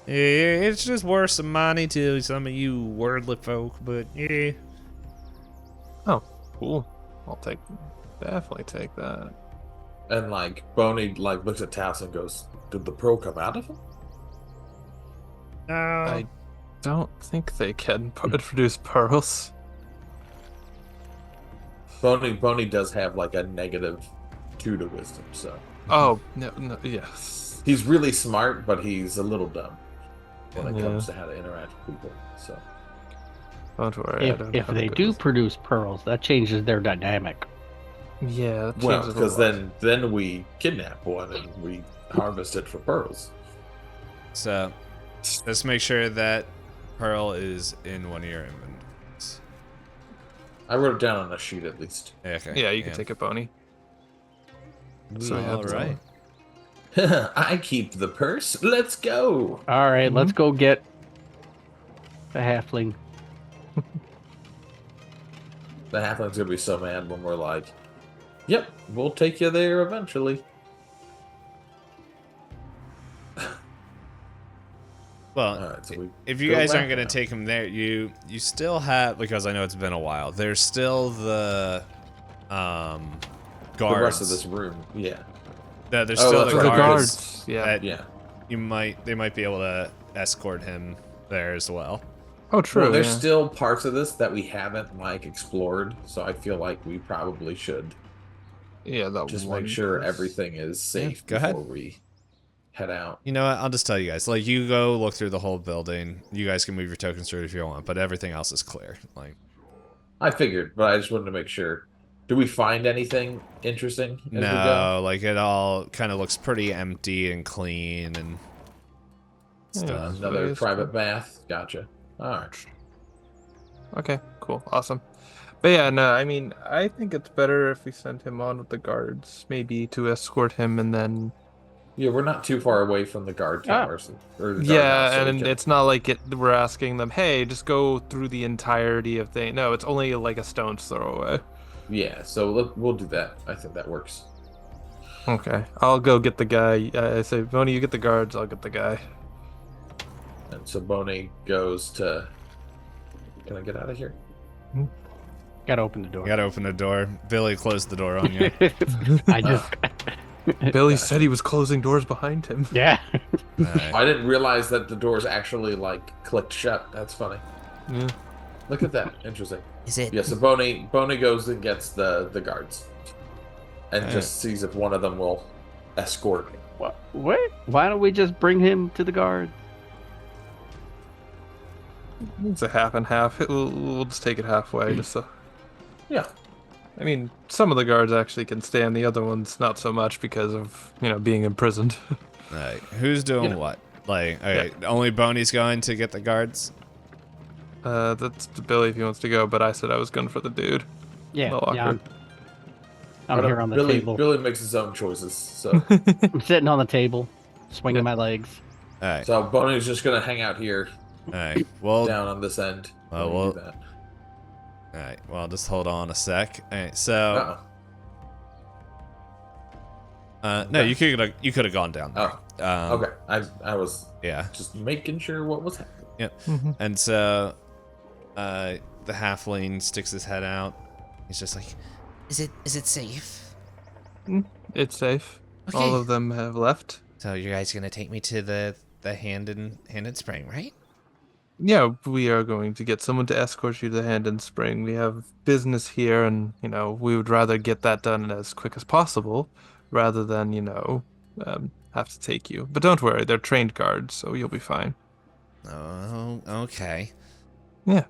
It's just worth some money to some of you worldly folk, but yeah. Oh, cool. Definitely take that. And like Boney like looks at Tass and goes, "Did the pearl come out of him?" No. I don't think they can produce pearls. Boney does have like a -2 to wisdom, so Oh, no, yes. he's really smart, but he's a little dumb when it Yeah. comes to how to interact with people. So Don't worry. I don't If have a they good do wisdom. produce pearls, that changes their dynamic. Yeah, that well, changes a because lot. then we kidnap one and we harvest it for pearls. So, let's make sure that pearl is in one of your inventories. I wrote it down on a sheet at least. Okay. Yeah, you can take it, Boney. So we have All right. I keep the purse. Let's go. All right, let's go get the halfling. The halfling's gonna be so mad when we're like, "Yep, we'll take you there eventually." Well, All right, so we if you go guys back aren't gonna now. take him there, you still have, because I know it's been a while. There's still the guards. the rest of this room, yeah, No, there's Oh, still that's the right, guards. guards. Yeah. That yeah. they might be able to escort him there as well. Oh, true. Well, there's yeah. still parts of this that we haven't like explored, so I feel like we probably should Yeah, that just one make sure place. everything is safe go ahead. before we head out. You know what? I'll just tell you guys. Like, you go look through the whole building. You guys can move your tokens through if you want, but everything else is clear. Like, I figured, but I just wanted to make sure. Do we find anything interesting as we go? no, like, it all kind of looks pretty empty and clean and Yeah, stuff. Another Space. private bath. Gotcha. All right. Okay, cool, awesome. But yeah, no, I mean, I think it's better if we send him on with the guards, maybe to escort him, and then Yeah, we're not too far away from the guard towers or the guard house, yeah, so we and can- it's not like we're asking them, hey, just go through the entirety of thing. No, it's only like a stone's throw away. yeah. So we'll do that. I think that works. Okay, I'll go get the guy. I say, Boney, you get the guards. I'll get the guy. And so Boney goes to. Can I get out of here? Gotta open the door. You gotta open the door. Billy closed the door on you. I just, Billy said he was closing doors behind him. yeah. Alright. I didn't realize that the doors actually like clicked shut. That's funny. Yeah. Look at that. Interesting. Is it? Yeah. So Boney goes and gets the guards, and Alright. just sees if one of them will escort. What? Why don't we just bring him to the guard? It's a half and half. We'll just take it halfway. Just so. Yeah. I mean, some of the guards actually can stand. The other ones not so much because of being imprisoned. Alright, who's doing what? Like, okay, only Boney's going to get the guards? That's to Billy if he wants to go, but I said I was going for the dude. Yeah. Well, Yeah. awkward. I'm here on the Billy, table. Billy makes his own choices. So, I'm sitting on the table, swinging my legs. All right. so Bonnie's just gonna hang out here, All right. Well, down on this end. Well, while you well- do that. all right. Well, just hold on a sec. All right. So, no, you could have gone down there. Okay. I was Yeah. just making sure what was happening. Yep. And so, the halfling sticks his head out. He's just like, Is it safe? It's safe. Okay. All of them have left. So you guys gonna take me to the hand and spring, right? Yeah, we are going to get someone to escort you to Hand and Spring. We have business here, and we would rather get that done as quick as possible, rather than have to take you. But don't worry, they're trained guards, so you'll be fine. Oh, okay. Yeah.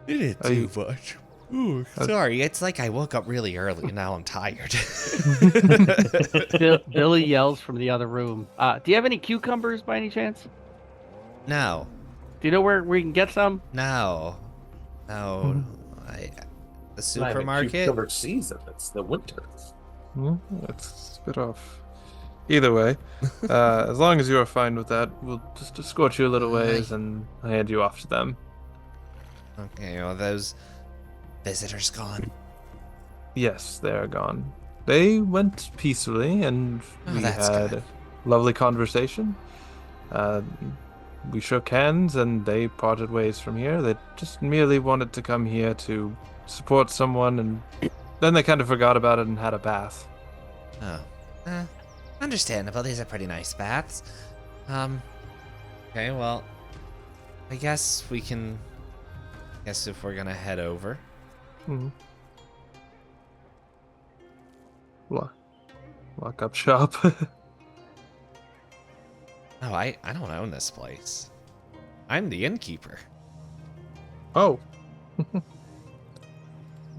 you didn't Are you- do much. Ooh, Sorry, it's like I woke up really early and now I'm tired. Billy yells from the other room. Do you have any cucumbers by any chance? No, Do you know where we can get some? no. The Not even supermarket. cucumber season. It's the winter. That's a bit off. Either way, as long as you're fine with that, we'll just escort you a little ways and hand you off to them. Okay, well those visitors gone. Yes, they are gone. They went peacefully, and Oh, we that's had good. a lovely conversation. We shook hands, and they parted ways from here. They just merely wanted to come here to support someone, and then they kind of forgot about it and had a bath. Oh, understandable. These are pretty nice baths. Okay, well, I guess we can. Guess if we're gonna head over. Hmm. Lock up shop. Oh, I don't own this place. I'm the innkeeper. Oh.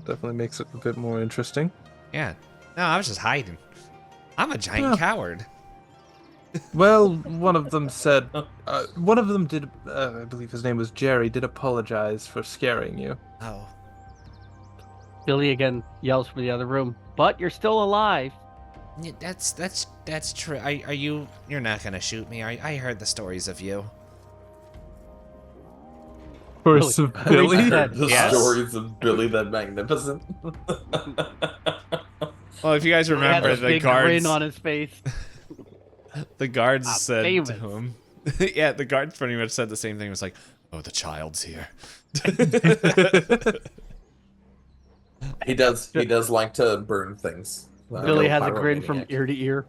Definitely makes it a bit more interesting. Yeah. No, I was just hiding. I'm a giant coward. Well, one of them said, one of them did, I believe his name was Jerry, did apologize for scaring you. Oh. Billy again yells from the other room. But you're still alive. Yeah, that's true. Are you? You're not gonna shoot me. I heard the stories of you. Course of I Billy? heard The Yes. stories of Billy the Magnificent. Well, if you guys He had remember, a the big guards, grin on his face. the guards Ah, said famous. to him, yeah, the guards pretty much said the same thing. It was like, oh, the child's here. He does like to burn things. Billy Go has a grin from pyromaniac. ear to ear.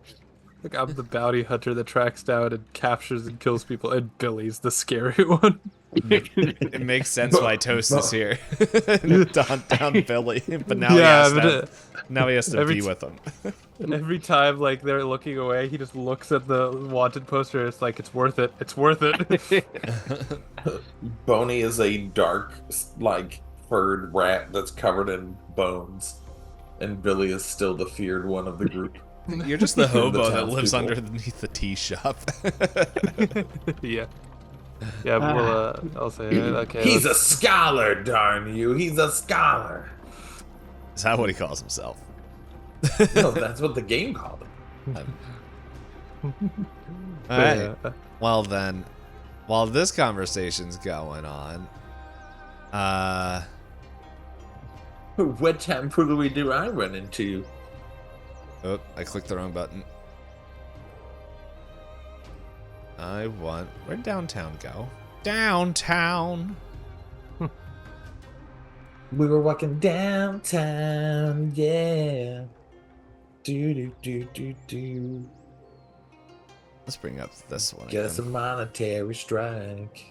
Like, I'm the bounty hunter that tracks down and captures and kills people, and Billy's the scary one. It makes sense why Toast is here. down Billy, but now Yeah, he but has to. Now he has to every be t- with them. And every time, like, they're looking away, he just looks at the wanted poster. It's like, it's worth it. It's worth it. Boney is a dark, like, furred rat that's covered in bones, and Billy is still the feared one of the group. You're just the hobo that townspeople. lives underneath the tea shop. Yeah. Yeah, but we'll, I'll say, okay. He's a let's- scholar, darn you! He's a scholar. Is that what he calls himself? No, that's what the game called him. All right. Yeah. Well then, while this conversation's going on, What tomfoolery do I run into? oh, I clicked the wrong button. Where'd downtown go? Downtown. We were walking downtown, yeah. Do do do do do. Let's bring up this one. Get us a Again. monetary strike.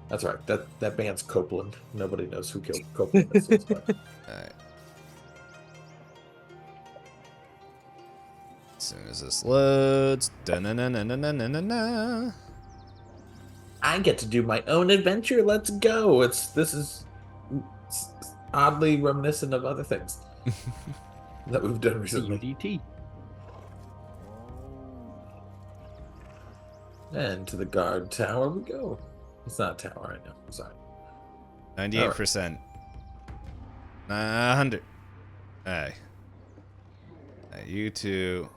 That's right. That band's Copeland. Nobody knows who killed Copeland. All right. As soon as this loads, da-na-na-na-na-na-na-na. I get to do my own adventure. Let's go. This is oddly reminiscent of other things that we've done recently. UDT. And to the guard tower we go. It's not a tower right now. I'm sorry. 98%. 900. Hey. You two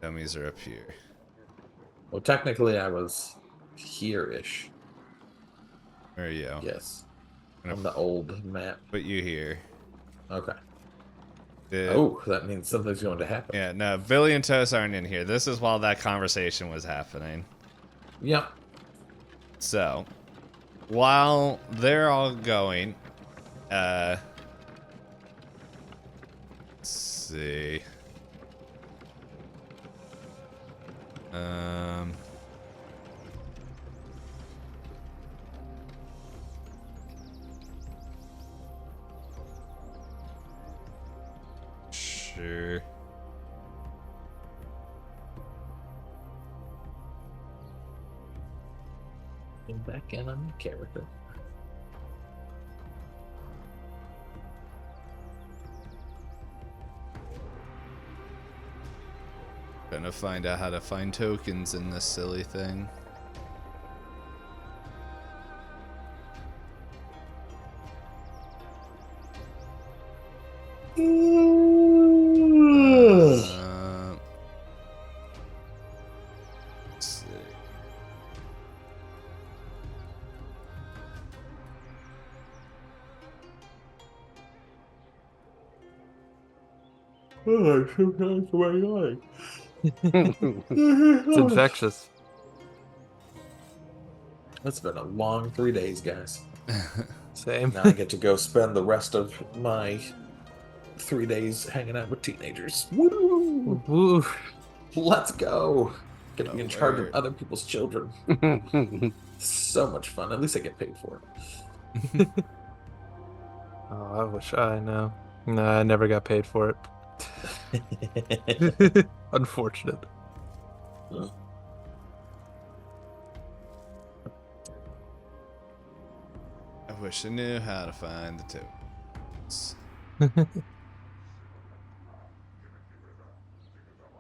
dummies are up here. Well, technically, I was here-ish. Where are you? Yes. I'm On gonna the old map. put you here. Okay. Did- Oh, that means something's going to happen. Yeah, no, Billy and Toast aren't in here. This is while that conversation was happening. Yep. So, while they're all going, let's see. Sure. And back in on the character. Trying to find out how to find tokens in this silly thing. Let's see. Oh, sometimes the way It's infectious. It's been a long 3 days, guys. Same. Now I get to go spend the rest of my 3 days hanging out with teenagers. Woo! Woo. Let's go! Get to be in charge of word. other people's children. So much fun. At least I get paid for it. Oh, I wish I know. No, I never got paid for it. Unfortunate. I wish I knew how to find the tokens.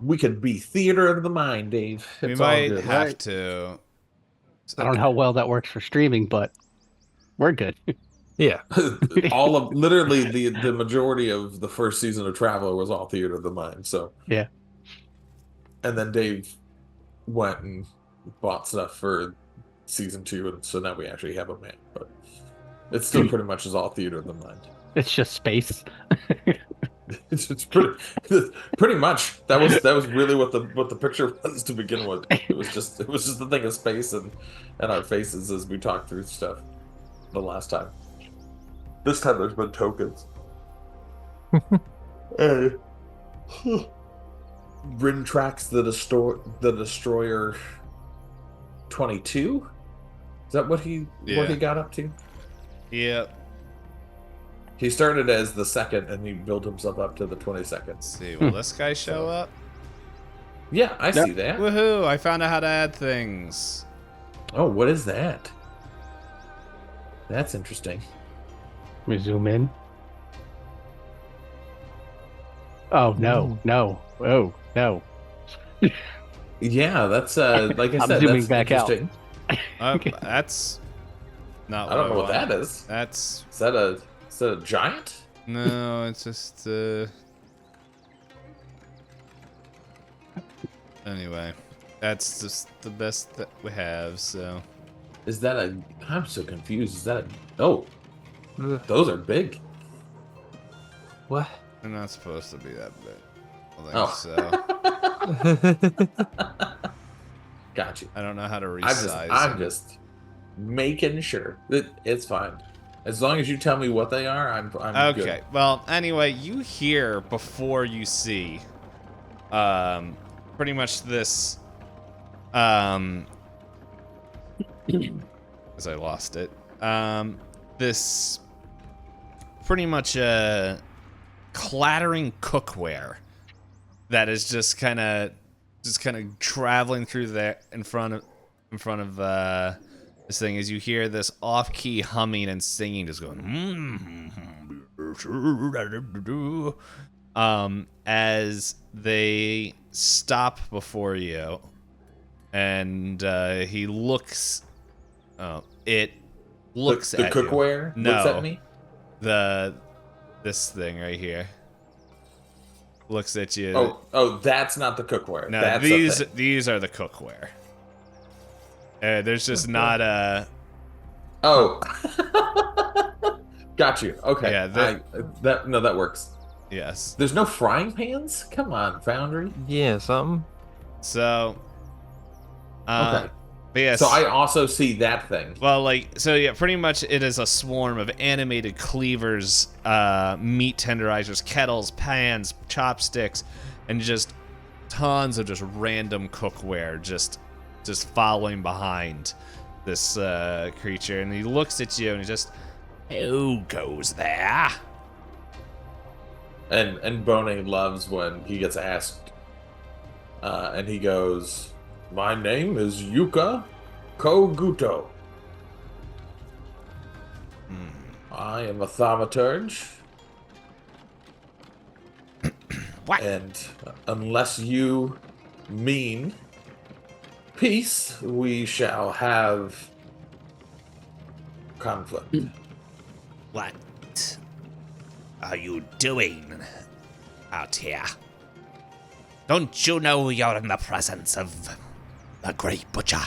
We could be theater of the mind, Dave. We It's all might good. have Right. to. I don't know how well that works for streaming, but we're good. Yeah. All of literally the majority of the first season of Traveler was all theater of the mind. So Yeah. and then Dave went and bought stuff for season 2, and so now we actually have a map, but it still pretty much is all theater of the mind. It's just space. It's pretty much that was really what the picture was to begin with. It was just the thing of space and our faces as we talked through stuff the last time. This time there's been tokens. And Rin tracks the destroyer 22. Is that what he got up to? Yep. He started as the second, and he built himself up to the 22nd. Let's see. Will this guy show up? Yeah, I Yep. see that. Woohoo! I found out how to add things. Oh, what is that? That's interesting. We zoom in. Oh no, no. Oh no. Yeah, that's like I I'm said, zooming that's back out. interesting. That's not. I don't know what want. that is. That's Is that a giant? no. It's just. Anyway, that's just the best that we have. So. Is that a? I'm so confused. Is that a? Oh, Ugh. those are big. What? They're not supposed to be that big. Oh. So. Got you. I don't know how to I'm resize. just making sure that it's fine. As long as you tell me what they are, I'm Okay. good. Well, anyway, you hear before you see. Pretty much this. As I lost it. This. Pretty much a clattering cookware that is just kind of traveling through there in front of this thing as you hear this off-key humming and singing just going as they stop before you and he looks it looks the at you. cookware No. looks at me. The this thing right here. Looks at you. Oh, that's not the cookware. No, that's the thing. these are the cookware. There's just not a. Oh, got you. Okay. Yeah, that works. Yes. There's no frying pans? Come on, Foundry. Yeah, something. So. Okay. But yes. So I also see that thing. Well, pretty much it is a swarm of animated cleavers, meat tenderizers, kettles, pans, chopsticks, and just tons of just random cookware just following behind this creature. And he looks at you and he just, who goes there? And Bone loves when he gets asked, and he goes, "My name is Yuka Koguto. I am a thaumaturge. What? And unless you mean peace, we shall have conflict." What are you doing out here? Don't you know you're in the presence of the Great Butcher?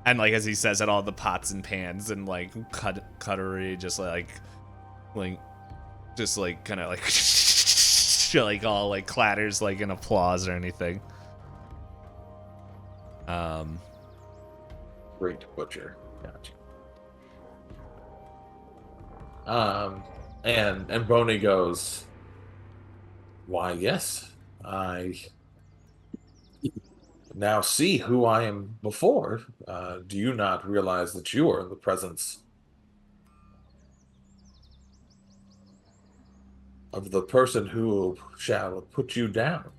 And as he says it, all the pots and pans and cutlery just kind of all clatters in applause or anything. Great Butcher. Gotcha. And Boney goes, "Why, yes, I now see who I am before. Do you not realize that you are in the presence of the person who shall put you down?"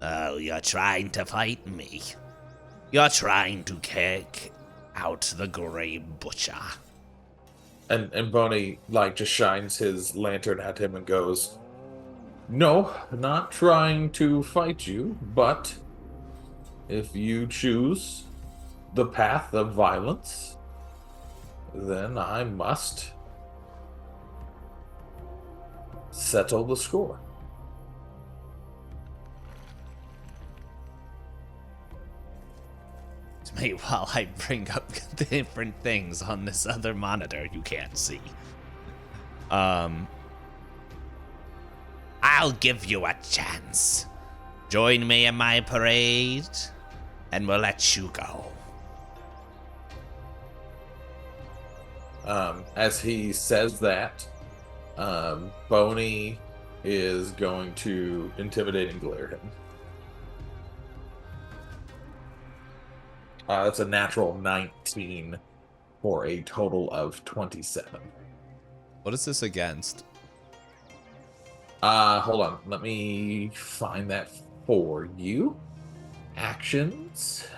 Oh, you're trying to fight me. You're trying to kick out the Grey Butcher. And Boney just shines his lantern at him and goes, "No, not trying to fight you, but if you choose the path of violence, then I must settle the score." To me, while I bring up the different things on this other monitor you can't see. I'll give you a chance. Join me in my parade, and we'll let you go. As he says that, Boney is going to intimidate and glare him. That's a natural 19 for a total of 27. What is this against? Hold on. Let me find that for you. Actions.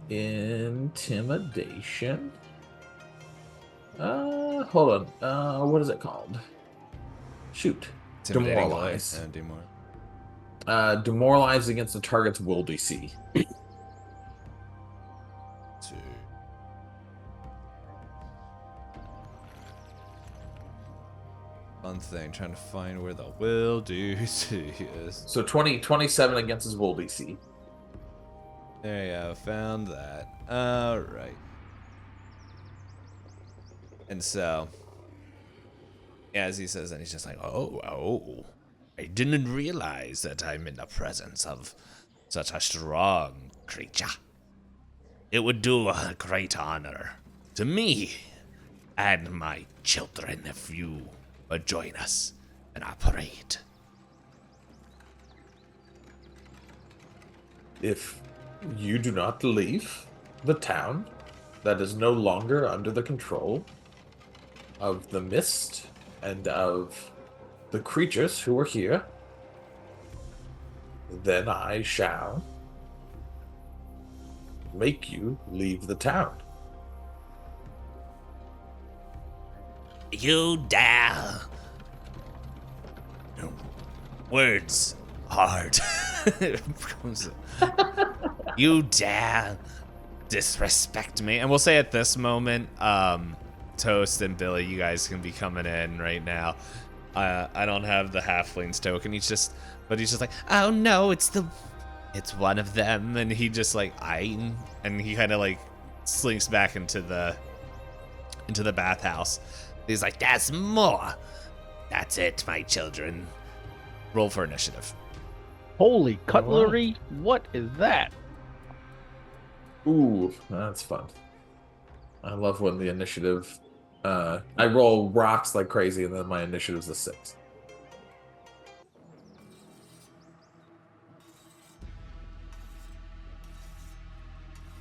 Intimidation. Hold on. What is it called? Shoot. Intimidating Demoralize. glare? Demoralize. Demoralize against the target's will DC. One thing, trying to find where the will DC is. So 27 against his will DC. There you go, found that. Alright. And so, as he says that, he's just like, oh, I didn't realize that I'm in the presence of such a strong creature. It would do a great honor to me and my children if you would join us in our parade. If you do not leave the town that is no longer under the control of the mist and of the creatures who are here, then I shall make you leave the town. You dare. Words hard. You dare disrespect me. And we'll say at this moment, Toast and Billy, you guys can be coming in right now. I don't have the halfling's token. He's just like, oh no, it's one of them. And he just like, and he kind of like slinks back into the bathhouse. He's like, that's more. That's it, my children. Roll for initiative. Holy cutlery! What is that? Ooh, that's fun. I love when the initiative. I roll rocks like crazy, and then my initiative's a 6.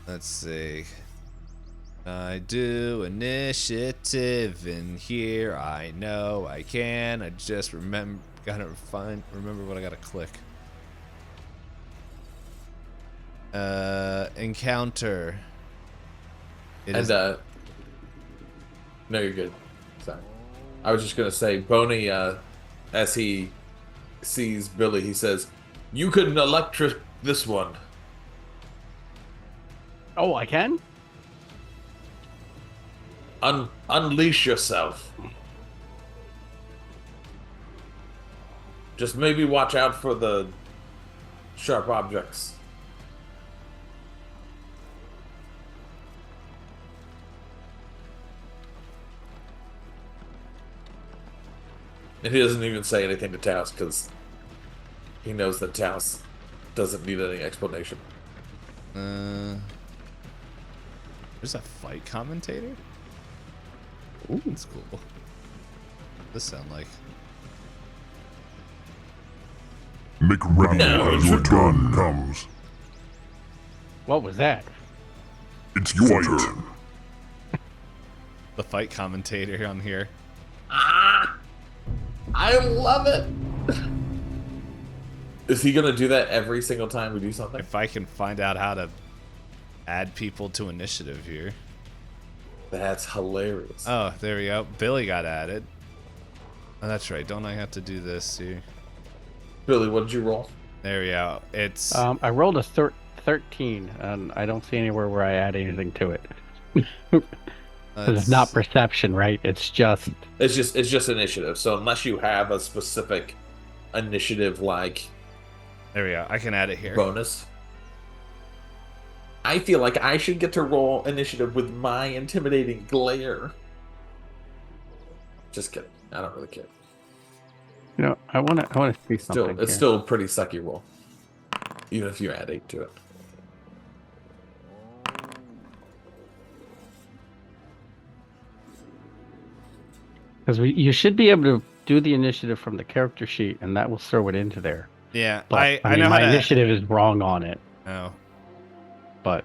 Let's see. I do initiative in here. I know I can. I just remember what I gotta click. Encounter. No, you're good. Sorry. I was just gonna say, Boney, as he sees Billy, he says, "You can electric this one." Oh, I can? Unleash yourself. Just maybe watch out for the sharp objects. And he doesn't even say anything to Taos because he knows that Taos doesn't need any explanation. There's a fight commentator? Ooh, that's cool. What's this sound like? Make ready as your gun comes. What was that? It's your turn. The fight commentator on here. I love it. Is he gonna do that every single time we do something? If I can find out how to add people to initiative here. That's hilarious. Oh, there we go. Billy got added. Oh, that's right. Don't I have to do this here? Billy, what did you roll? There we go. It's I rolled a 13, and I don't see anywhere where I add anything to it. It's not perception, right? It's just initiative. So unless you have a specific initiative like there we go. I can add it here. bonus. I feel like I should get to roll initiative with my intimidating glare. Just kidding. I don't really care. You know, I want to see something. It's still a pretty sucky roll, even if you add 8 to it. Because you should be able to do the initiative from the character sheet, and that will throw it into there. Yeah, But, I mean, know my how to. initiative is wrong on it, Oh, but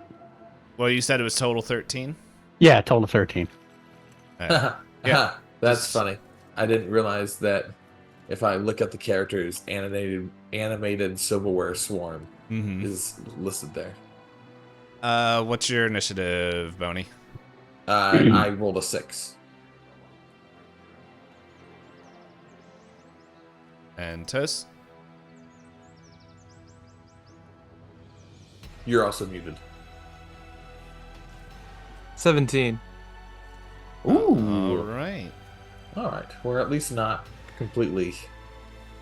well, you said it was total 13. yeah, total 13. Yeah. That's funny. I didn't realize that if I look at the characters, animated silverware swarm Mm-hmm. is listed there. What's your initiative, Boney? I rolled a 6. And Toast? You're also muted. 17. All right. All right. We're at least not completely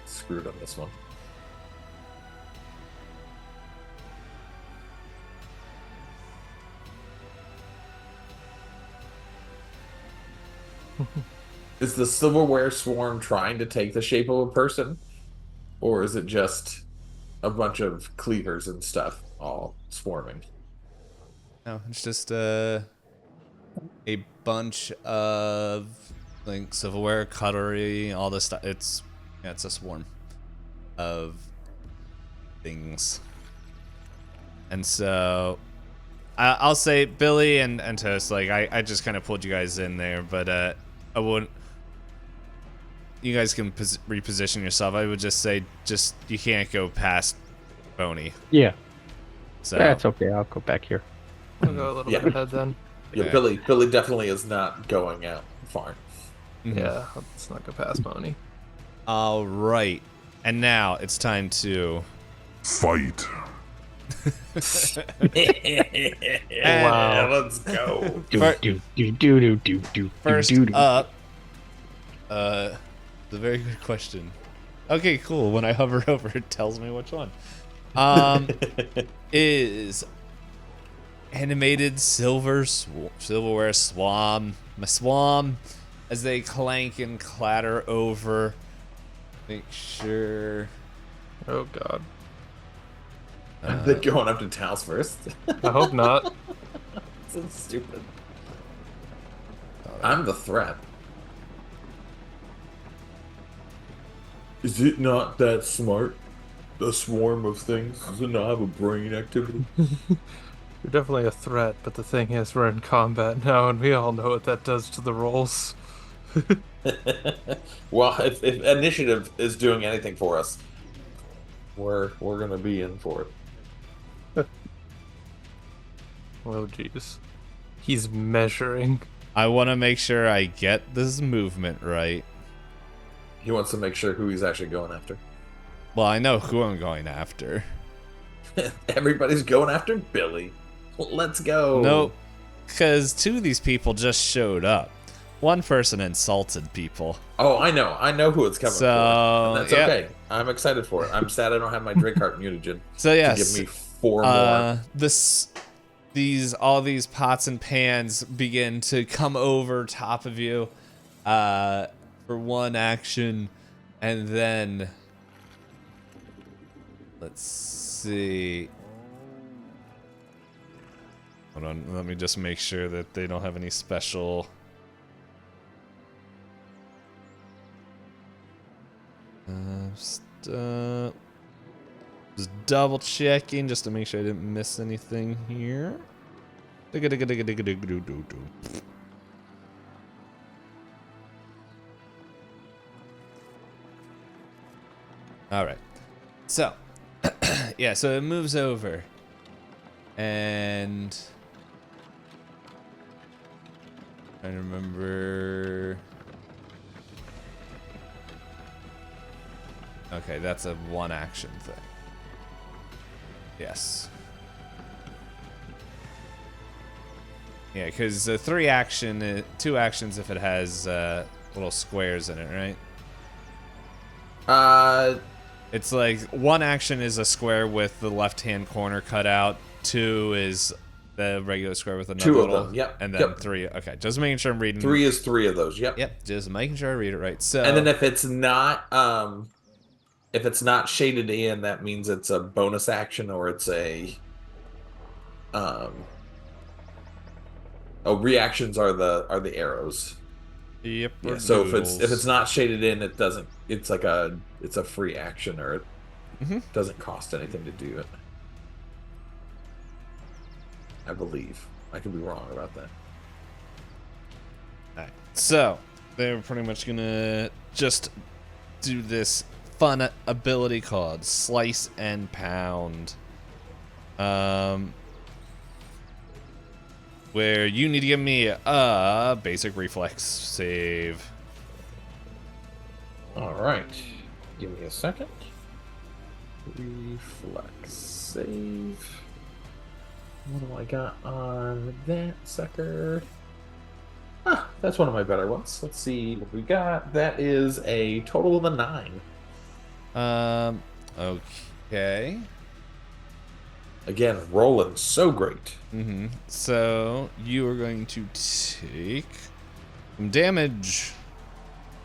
screwed on this one. Is the silverware swarm trying to take the shape of a person? Or is it just a bunch of cleavers and stuff all swarming? No, it's just a bunch of like silverware, cutlery, all this stuff. It's a swarm of things. And so I'll say Billy and Toast, like I just kind of pulled you guys in there, but I wouldn't. You guys can reposition yourself. I would just say, you can't go past Boney. Yeah, So that's okay. I'll go back here. I'll go a little Yeah. bit ahead then. Yeah, Okay. Billy definitely is not going out far. Mhm. Yeah, let's not go past Boney. All right, and now it's time to Fight. Wow. Let's go. First up, the very good question. Okay, cool. When I hover over, it tells me which one. Is animated silverware swam. My swam, as they clank and clatter over. Make sure. Oh God. Are they going up to Taos first? I hope not. So stupid. I'm the threat. Is it not that smart? The swarm of things? Does it not have a brain activity? You're definitely a threat, but the thing is, we're in combat now, and we all know what that does to the rolls. Well, if initiative is doing anything for us, we're gonna be in for it. Oh, jeez. He's measuring. I want to make sure I get this movement right. He wants to make sure who he's actually going after. Well, I know who I'm going after. Everybody's going after Billy. Let's go. Nope. Because two of these people just showed up. One person insulted people. Oh, I know. I know who it's coming So, for. And that's yep. okay. I'm excited for it. I'm sad I don't have my Drakeheart mutagen So yes, to give me 4 more. All these pots and pans begin to come over top of you for one action, and then let's see. Hold on, let me just make sure that they don't have any special. Just double checking just to make sure I didn't miss anything here. All right. So, yeah, so it moves over. And I remember. Okay, that's a one action thing. Yes. Yeah, because the 2 actions if it has little squares in it, right? It's like 1 action is a square with the left-hand corner cut out. 2 is the regular square with another 2 of little. them, yep. And then Yep. 3. Okay, just making sure I'm reading. 3 is 3 of those. Yep. Yep, just making sure I read it right. So. And then if it's not shaded in, that means it's a bonus action or it's a reactions are the arrows. Yep. Yeah, so if it's not shaded in, it doesn't. It's like it's a free action, or it doesn't cost anything to do it. I believe. I could be wrong about that. Alright, so they're pretty much gonna just do this fun ability called Slice and Pound. Where you need to give me a basic reflex save. All right. Give me a second. Reflex save. What do I got on that sucker? Ah, that's one of my better ones. Let's see what we got. That is a total of a 9. Okay. Again, rolling so great. So you are going to take some damage.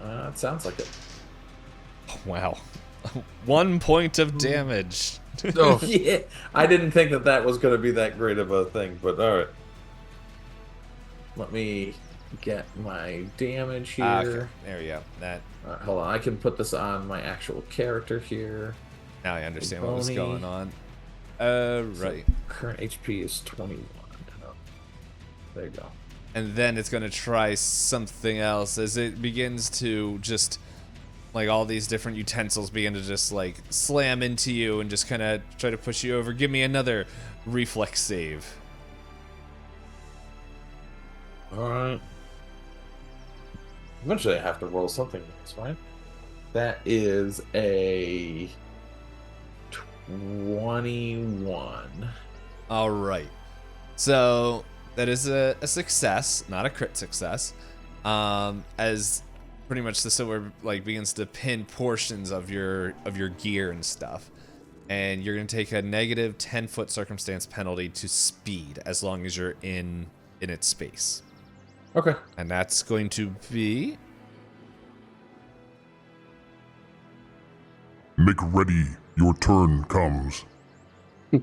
It sounds like it. Wow. 1 point of damage. Oh, Yeah, I didn't think that was going to be that great of a thing, but all right. Let me get my damage here. Okay, there we go. That. All right, hold on, I can put this on my actual character here. Now I understand what was Bony. going on. Right. Current HP is 21. Oh, there you go. And then it's going to try something else as it begins to just, like, all these different utensils begin to just, like, slam into you and just kind of try to push you over. Give me another reflex save. All right. Eventually I have to roll something. That's fine. That is a 21. All right. So that is a success, not a crit success. As pretty much the silver like begins to pin portions of your gear and stuff. And you're gonna take a negative 10-foot circumstance penalty to speed as long as you're in its space. Okay. And that's going to be Make ready. Your turn comes. it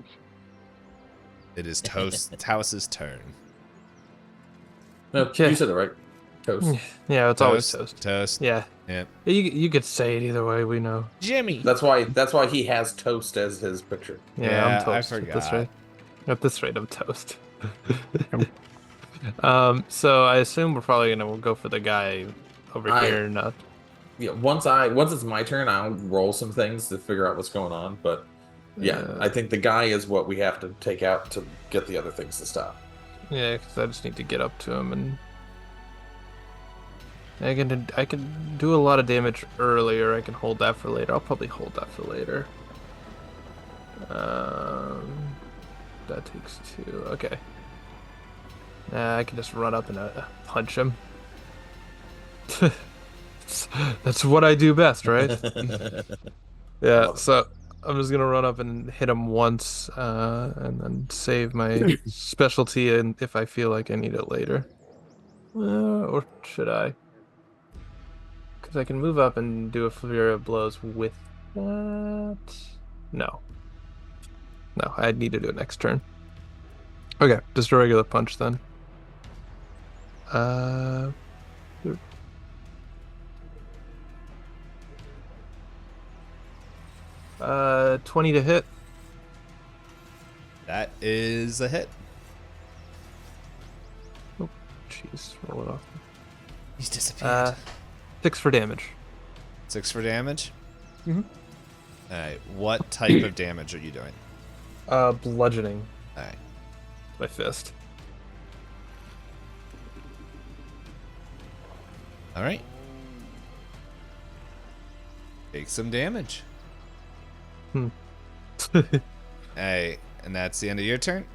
is Taos's turn. No, Okay. you said it right. Toast. Yeah, it's always toast. Toast. Yeah. Yep. You could say it either way, we know. Jimmy. That's why he has toast as his picture. Yeah, Yeah, I'm toast. I At this forgot. rate. At this rate, I'm toast. So I assume we're probably gonna go for the guy over here, not. Yeah, once it's my turn, I'll roll some things to figure out what's going on. But yeah, I think the guy is what we have to take out to get the other things to stop. Yeah, because I just need to get up to him and I can do a lot of damage earlier. I can hold that for later. I'll probably hold that for later. That takes 2. Okay. I can just run up and punch him. That's what I do best, right? Yeah. So I'm just gonna run up and hit him once, and then save my specialty, and if I feel like I need it later, or should I? Because I can move up and do a flurry of blows with that. No, I need to do it next turn. Okay, just a regular punch then. 20 to hit. That is a hit. Oh, jeez, roll it off. He's disappeared. 6 for damage. 6 for damage. Mm-hmm. All right. What type of damage are you doing? Bludgeoning. All right. My fist. All right. Take some damage. Hey, and that's the end of your turn?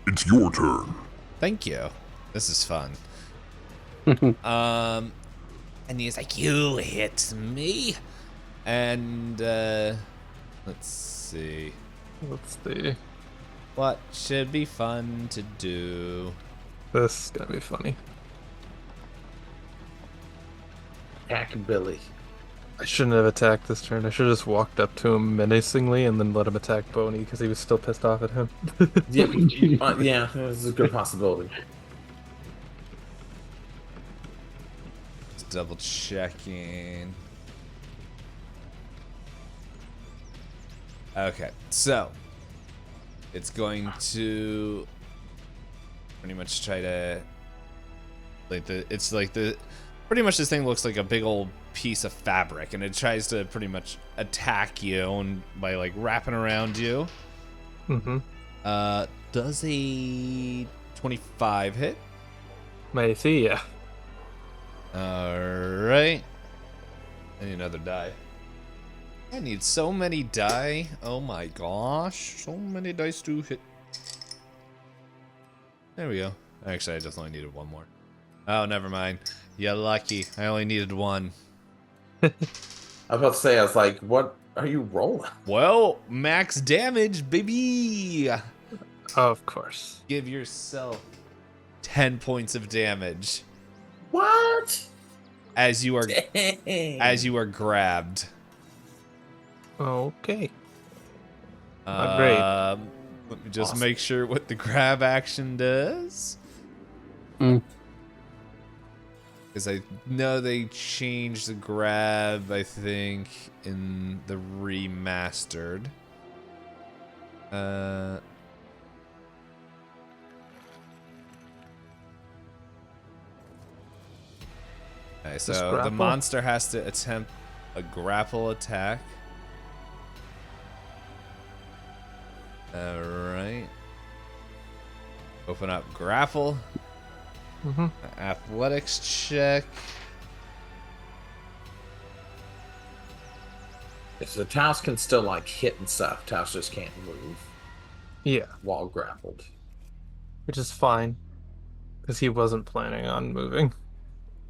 It's your turn. Thank you. This is fun. And he's like, you hit me. And let's see. Let's see. What should be fun to do? This is gonna be funny. Attack Billy. I shouldn't have attacked this turn. I should have just walked up to him menacingly and then let him attack Boney because he was still pissed off at him. Yeah, this is a good possibility. Just double checking. Okay, so it's going to pretty much try to pretty much this thing looks like a big old piece of fabric, and it tries to pretty much attack you and by like wrapping around you. Does a 25 hit? May see ya. All right. I need another die. I need so many die. Oh my gosh, so many dice to hit. There we go. Actually, I just only needed one more. Oh, never mind. You're lucky. I only needed one. I was about to say, I was like, what are you rolling? Well, max damage, baby. Of course. Give yourself 10 points of damage What? as you are Dang. grabbed. Okay. Not great. Let me just Awesome. make sure what the grab action does. Mm. Because I know they changed the grab, I think, in the remastered. Okay, so the grapple? monster has to attempt a grapple attack. Alright. Open up grapple. Athletics check. If the Taos can still like hit and stuff, Taos just can't move Yeah, while grappled. which is fine because he wasn't planning on moving.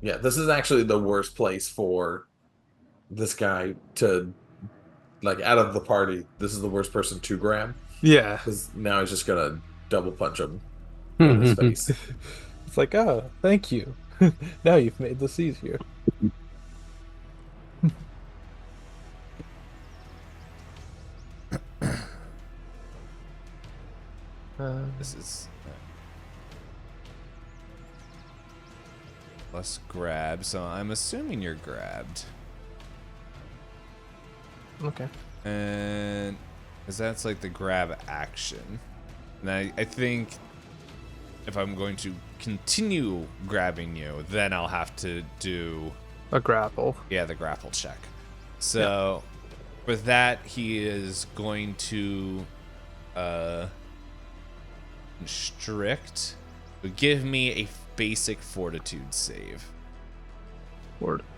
Yeah, this is actually the worst place for this guy to, like, out of the party. This is the worst person to grab Yeah, because now he's just gonna double punch him in his face. it's like, oh, thank you. Now you've made this easier. This is plus grab, so I'm assuming you're grabbed. Okay. And because that's like the grab action. And I think if I'm going to continue grabbing you, then I'll have to do, A grapple. yeah, the grapple check. So with that, he is going to constrict. So give me a basic fortitude save. Fortitude.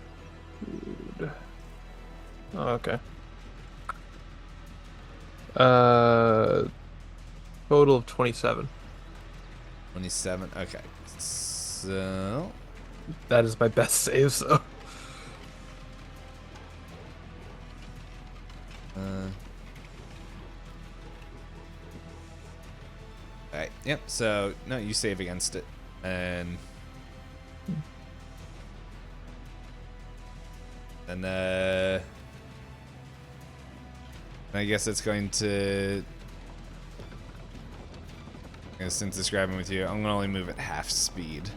Oh, okay. Total of 27. 27. Okay. So That is my best save, so. alright, yep, so no, you save against it. And I guess it's going to, since it's grabbing with you, I'm gonna only move at half speed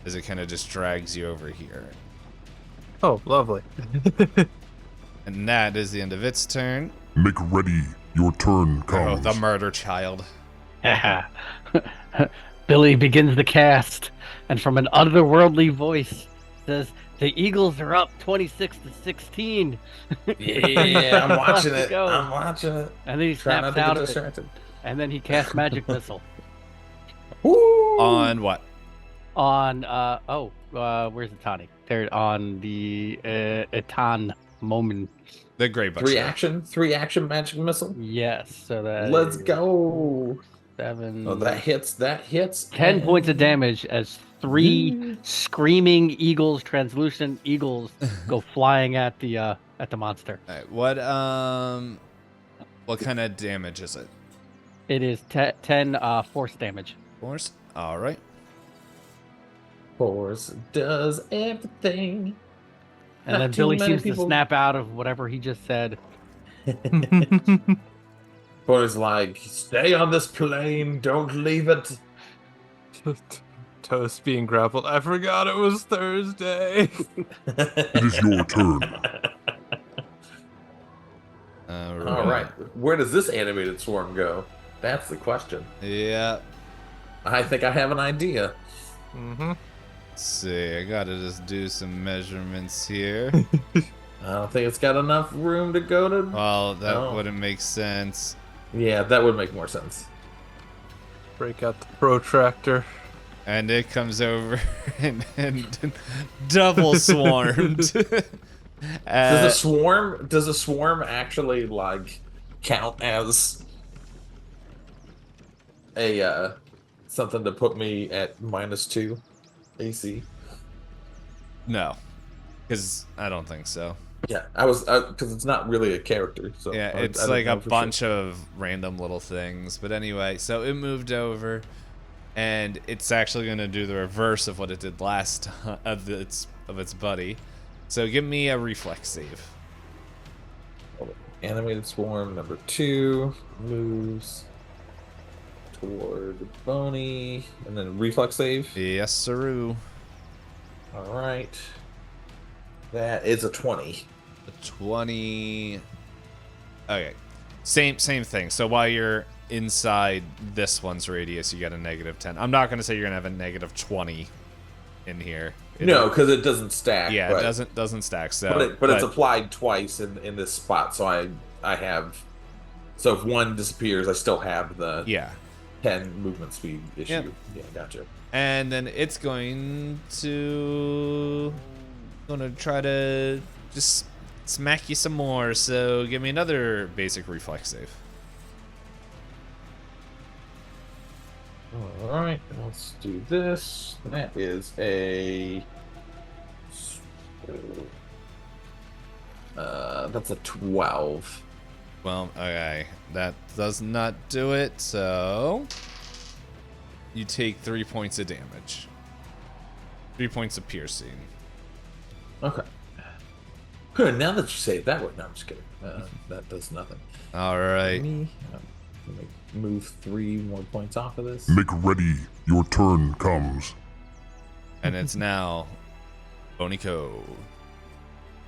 as it kind of just drags you over here. Oh, lovely. And that is the end of its turn. Make ready. Your turn Oh, comes. the murder child. Billy begins the cast, and from an otherworldly voice says, "The Eagles are up 26-16." Yeah, I'm watching Let's it. go. I'm watching it. And then he Try snaps not to out get of it, distracted. and then he casts magic missile Woo! On what? on where's the tonic? There on the Etan moment. The Grey Butcher. Three action magic missile. Yes, so that Let's is go. 7. Oh, that hits. 10 and- points of damage as 3 screaming eagles, translucent eagles, go flying at the monster. Alright, what kind of damage is it? It is 10 force damage. Force? Alright. Force does everything. And Not then too Billy many seems people- to snap out of whatever he just said. Force like, stay on this plane. Don't leave it. Toast being grappled. I forgot it was Thursday. It is your turn. All right. Where does this animated swarm go? That's the question. Yeah. I think I have an idea. Mm-hmm. Let's see. I gotta just do some measurements here. I don't think it's got enough room to go to. Well, that Oh. wouldn't make sense. Yeah, that would make more sense. Break out the protractor. And it comes over and double swarmed. Does a swarm actually like count as a something to put me at -2 AC? No, because I don't think so. Yeah, I was because it's not really a character. So Yeah, I it's didn't like know a for bunch sure. of random little things. But anyway, so it moved over, and it's actually going to do the reverse of what it did last time of its buddy. So give me a reflex save. Animated swarm number 2 moves toward Boney, and then reflex save. Yes, sirroo. All right, that is a 20. 20. Okay, same thing. So while you're inside this one's radius, you get a -10. I'm not going to say you're going to have a -20 in here. No, because it doesn't stack. Yeah, but, it doesn't stack. So, but it's applied twice in this spot, so I have. So if one disappears, I still have the yeah. 10 movement speed issue. Yep. Yeah, gotcha. And then it's going to try to just smack you some more. So give me another basic reflex save. All right, let's do this. That is a. That's a 12. Well, okay, that does not do it. So you take 3 points of damage. 3 points of piercing. Okay. Good. Now that you say it that way, no, I'm just kidding. That does nothing. All right. Let me move 3 more points off of this. Make ready. Your turn comes. And it's now Bonico.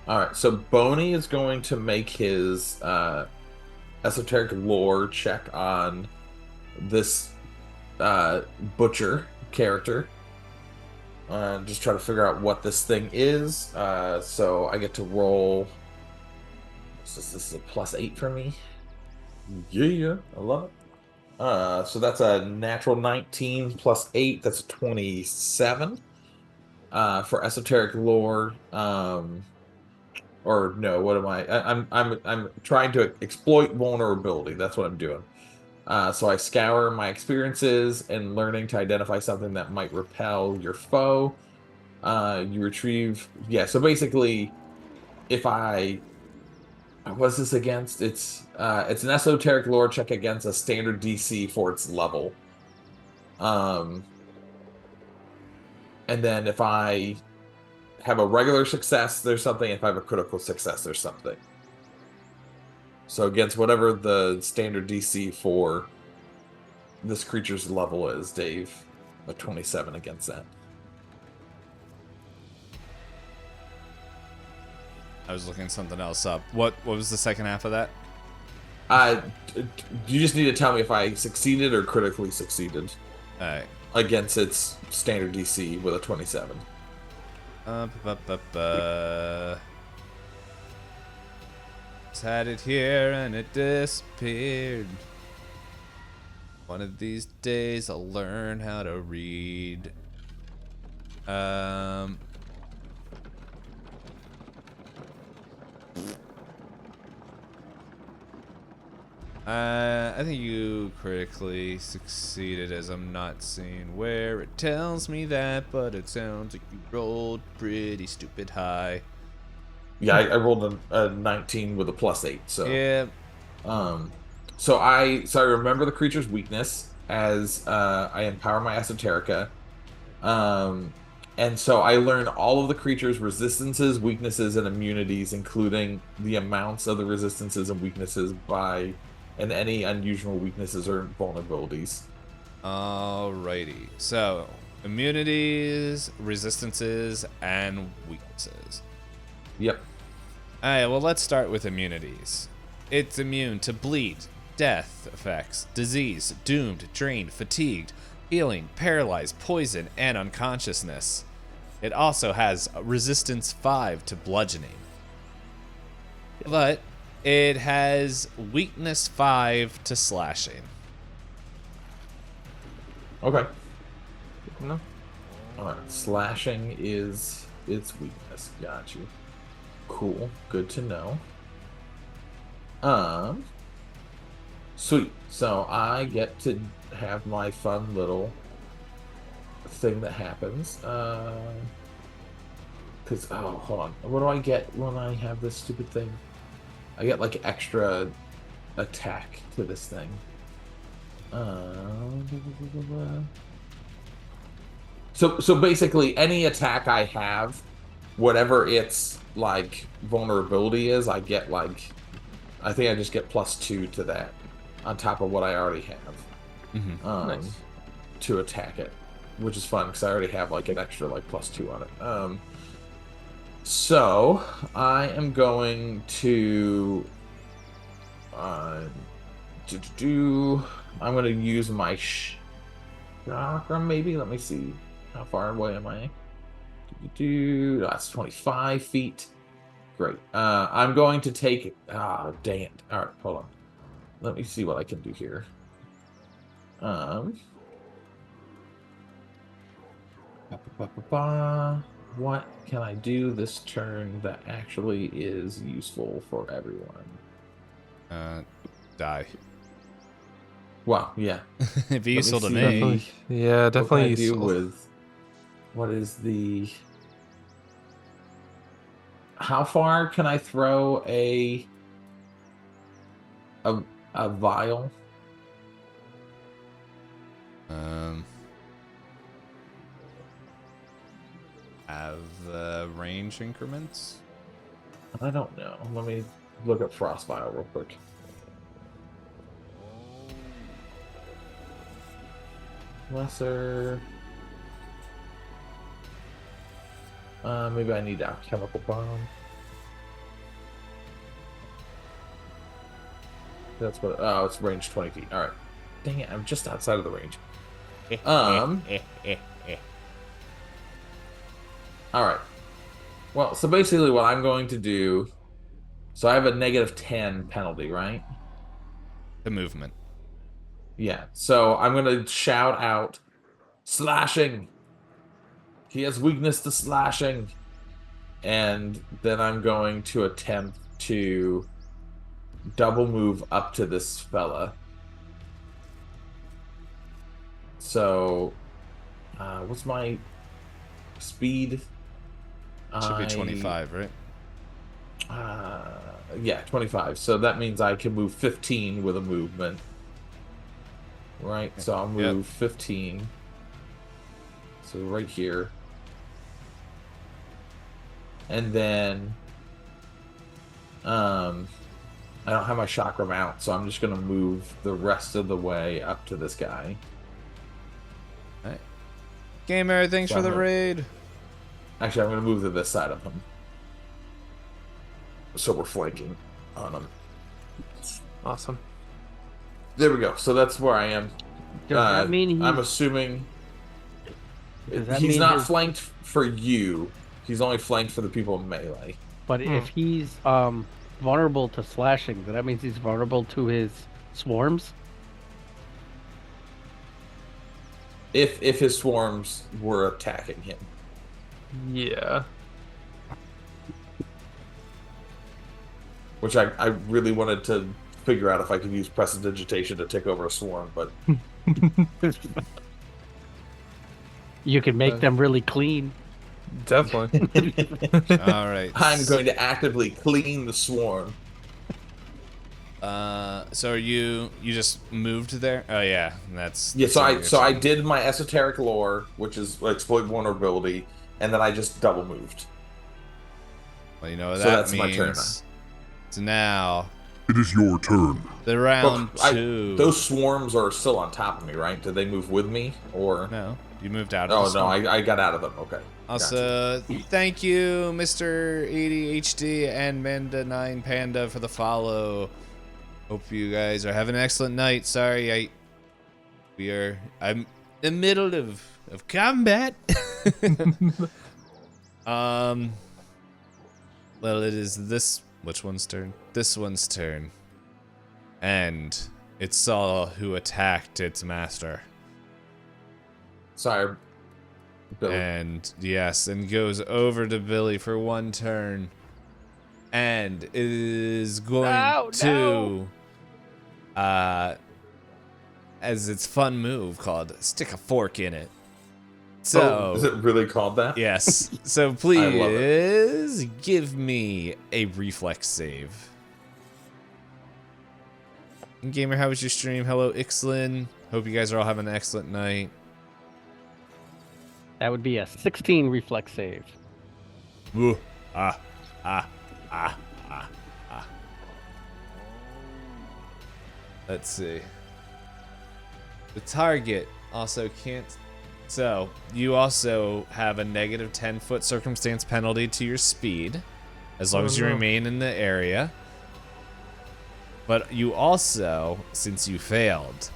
All right, so Boney is going to make his esoteric lore check on this butcher character. Just try to figure out what this thing is. So I get to roll. This is a +8 for me. Yeah, I love it. So that's a natural 19 +8. That's a 27 for esoteric lore. Or no, what am I? I'm trying to exploit vulnerability. That's what I'm doing. So I scour my experiences and learning to identify something that might repel your foe. You retrieve. Yeah. So basically, if I what's this against? It's an esoteric lore check against a standard DC for its level. And then if I have a regular success, there's something. If I have a critical success, there's something. So against whatever the standard DC for this creature's level is, Dave, a 27 against that. I was looking something else up. What was the second half of that? You just need to tell me if I succeeded or critically succeeded All right. against its standard DC with a 27. Just had it here and it disappeared. One of these days I'll learn how to read. I think you critically succeeded, as I'm not seeing where it tells me that, but it sounds like you rolled pretty stupid high. Yeah, I rolled a 19 with a +8. So Yeah. So I remember the creature's weakness as I empower my esoterica. And so I learn all of the creature's resistances, weaknesses, and immunities, including the amounts of the resistances and weaknesses and any unusual weaknesses or vulnerabilities. Alrighty. So, immunities, resistances, and weaknesses. Yep. Alright, well, let's start with immunities. It's immune to bleed, death effects, disease, doomed, drained, fatigued, healing, paralyzed, poison, and unconsciousness. It also has resistance 5 to bludgeoning. But it has weakness 5 to slashing. Okay. No. Alright, slashing is its weakness. Got you. Cool. Good to know. Sweet. So I get to have my fun little thing that happens. Cause hold on. What do I get when I have this stupid thing? I get like extra attack to this thing. So basically any attack I have, whatever its like vulnerability is, I get like, I think I just get +2 to that on top of what I already have. Nice. To attack it, which is fun because I already have like an extra like +2 on it. So I am going to I'm going to use my chakra, maybe. Let me see. How far away am I? That's 25 feet. Great. I'm going to take. Dang it. All right, hold on. Let me see what I can do here. what can I do this turn that actually is useful for everyone? Die. Well, yeah. It'd be Let me useful to see. me. Definitely. Yeah, What can definitely I do useful. with what is the? How far can I throw a vial? Have range increments. I don't know. Let me look up frost vial real quick. Lesser. Maybe I need a chemical bomb. That's what. Oh, it's range 20 feet. All right. Dang it! I'm just outside of the range. All right. Well, so basically, what I'm going to do. So I have a -10 penalty, right? The movement. Yeah. So I'm going to shout out, slashing. He has weakness to slashing. And then I'm going to attempt to double move up to this fella. So, what's my speed? Should be 25, right? Yeah, 25. So that means I can move 15 with a movement. Right? So I'll move 15. So right here. And then I don't have my chakra mount, so I'm just gonna move the rest of the way up to this guy. Alright. Gamer, thanks So for the I'm gonna- raid. Actually, I'm gonna move to this side of him. So we're flanking on him. Awesome. There we go. So that's where I am. Does that mean I'm assuming Does that he's mean not his- flanked for you. He's only flanked for the people in melee. But if he's vulnerable to slashing, then that means he's vulnerable to his swarms? If his swarms were attacking him. Yeah. Which I really wanted to figure out if I could use prestidigitation to take over a swarm, but You can make them really clean. Definitely. Alright. I'm going to actively clean the swarm. So are you just moved there? Oh yeah, that's Yeah, so that's I what did my esoteric lore, which is exploit vulnerability, and then I just double moved. well, you know what so that that's my turn means. So now It is your turn. the round But two. those swarms are still on top of me, right? Did they move with me, or? No, you moved out. Oh of the no, swamp. I got out of them. Okay. Also, thank you, Mr. ADHD and Manda9 Panda for the follow. Hope you guys are having an excellent night. Sorry, I'm in the middle of combat. Well, it is which one's turn? This one's turn. And it saw who attacked its master. Sorry, Billy. And yes, and goes over to Billy for one turn. And is going to as its fun move called stick a fork in it. So is it really called that? yes. So love please give me a reflex save. Gamer, how was your stream? Hello, Ixlin. Hope you guys are all having an excellent night. That would be a 16 reflex save. Ooh. Let's see. The target also can't. So, you also have a negative 10-foot circumstance penalty to your speed, as long as you remain in the area. But you also, since you failed,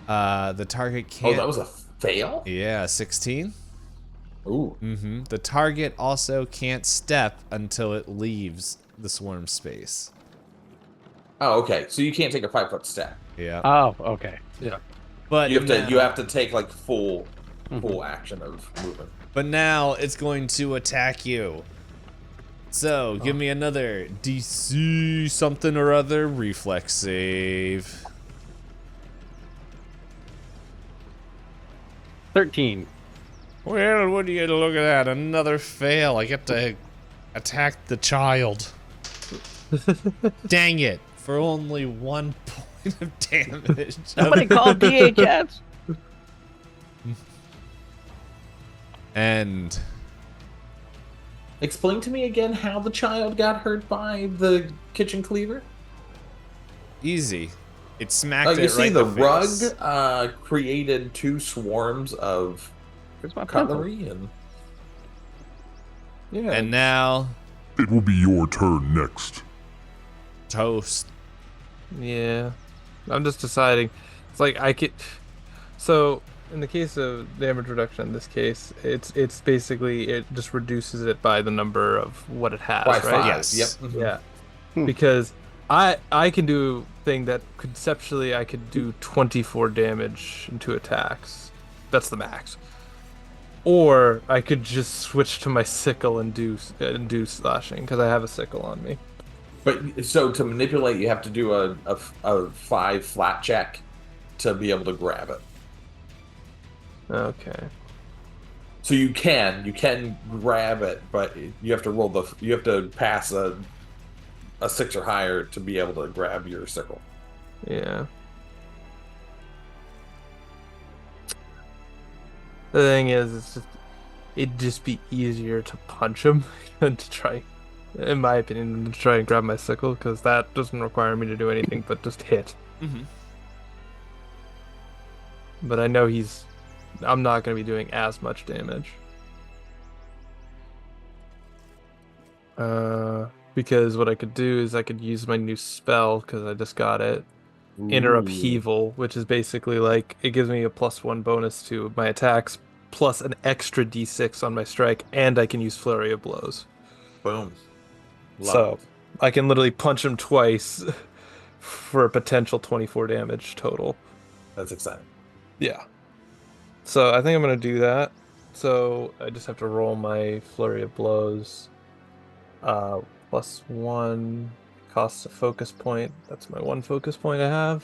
the target can't. Oh, that was a fail? Yeah, 16. Ooh. Mm-hmm. The target also can't step until it leaves the swarm space. Oh, okay. So you can't take a 5-foot step. Yeah. Oh, okay. Yeah. But You have to take like full action of movement. But now it's going to attack you. So, give me another DC something or other reflex save. 13. Well, what do you look at that? Another fail. I get to attack the child. Dang it. For only 1 point of damage. Somebody call DHS. And Explain to me again how the child got hurt by the kitchen cleaver. easy. It smacked it You right see in the face. rug created 2 swarms of Here's my pencil. cutlery and yeah. And now, It will be your turn next. toast. Yeah, I'm just deciding. It's like I could. So in the case of damage reduction, in this case, it's basically it just reduces it by the number of what it has, by right? 5. Yes. Yep. Mhm. Yeah, because I can do a thing that conceptually I could do 24 damage in 2 attacks. That's the max. Or I could just switch to my sickle and do slashing because I have a sickle on me. But so to manipulate, you have to do a 5 flat check to be able to grab it. Okay. So you can grab it, but you have to pass a 6 or higher to be able to grab your sickle. Yeah. The thing is, it'd just be easier to punch him than to try, in my opinion, than to try and grab my sickle, because that doesn't require me to do anything but just hit. Mm-hmm. But I know I'm not going to be doing as much damage. Because what I could do is I could use my new spell, because I just got it. Inner Upheaval, which is basically like it gives me a +1 bonus to my attacks, plus an extra d6 on my strike, and I can use Flurry of Blows. Boom. Love So it. I can literally punch him twice for a potential 24 damage total. That's exciting. Yeah. So I think I'm gonna do that. So I just have to roll my Flurry of Blows. +1 costs a focus point. That's my 1 focus point I have.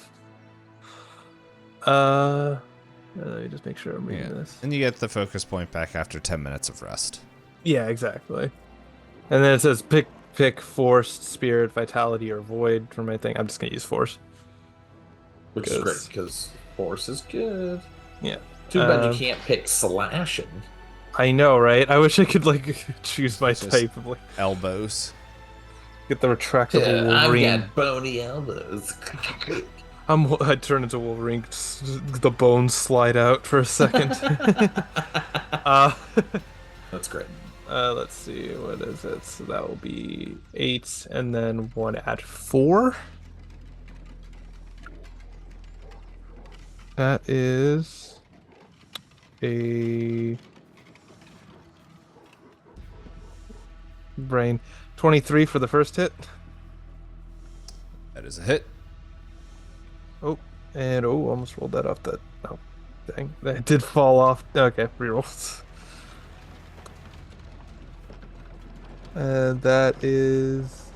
Let me just make sure I'm reading this. And you get the focus point back after 10 minutes of rest. Yeah, exactly. And then it says pick Force, Spirit, Vitality, or Void for my thing. I'm just gonna use Force. Which is great because force is good. Yeah. Too bad you can't pick slashing. I know, right? I wish I could like choose my Just- type of like Elbows. get the retractable I've Wolverine. got bony elbows. I turn into Wolverine. The bones slide out for a second. That's great. Let's see, what is it? So that will be 8, and then 1 at 4. That is a brain 23 for the first hit. That is a hit. Oh, and almost rolled that off that. Oh, dang, that did fall off. Okay, rerolls. And that is.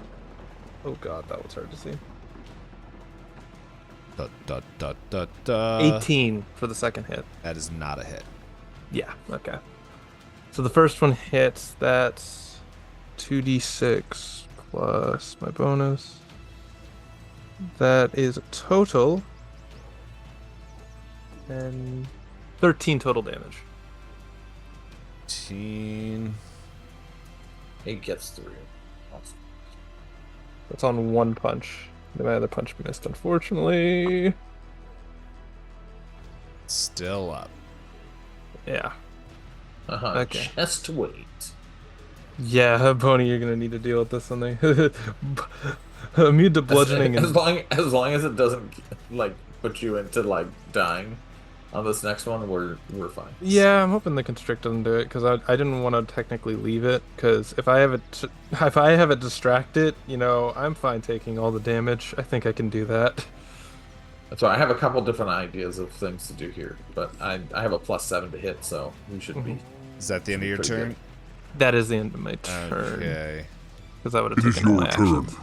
Oh god, that was hard to see. 18 for the second hit. That is not a hit. Yeah, okay. So the first one hits, that's 2d6 plus my bonus. That is a total. And 13 total damage. 18. It gets through. Awesome. That's on 1 punch. My other punch missed, unfortunately. Still up. Yeah. Okay. Just wait. Yeah, Pony, you're gonna need to deal with this something. Immune to bludgeoning as and long as it doesn't like put you into like dying on this next one, we're fine. yeah, I'm hoping the constrict doesn't do it because I didn't want to technically leave it because if I have it distracted, you know, I'm fine taking all the damage. I think I can do that. So I have a couple different ideas of things to do here, but I have a +7 to hit, so we should be Is that the end of your Pretty turn? good. That is the end of my turn. Okay. Because I would have It is taken all your my turn. actions.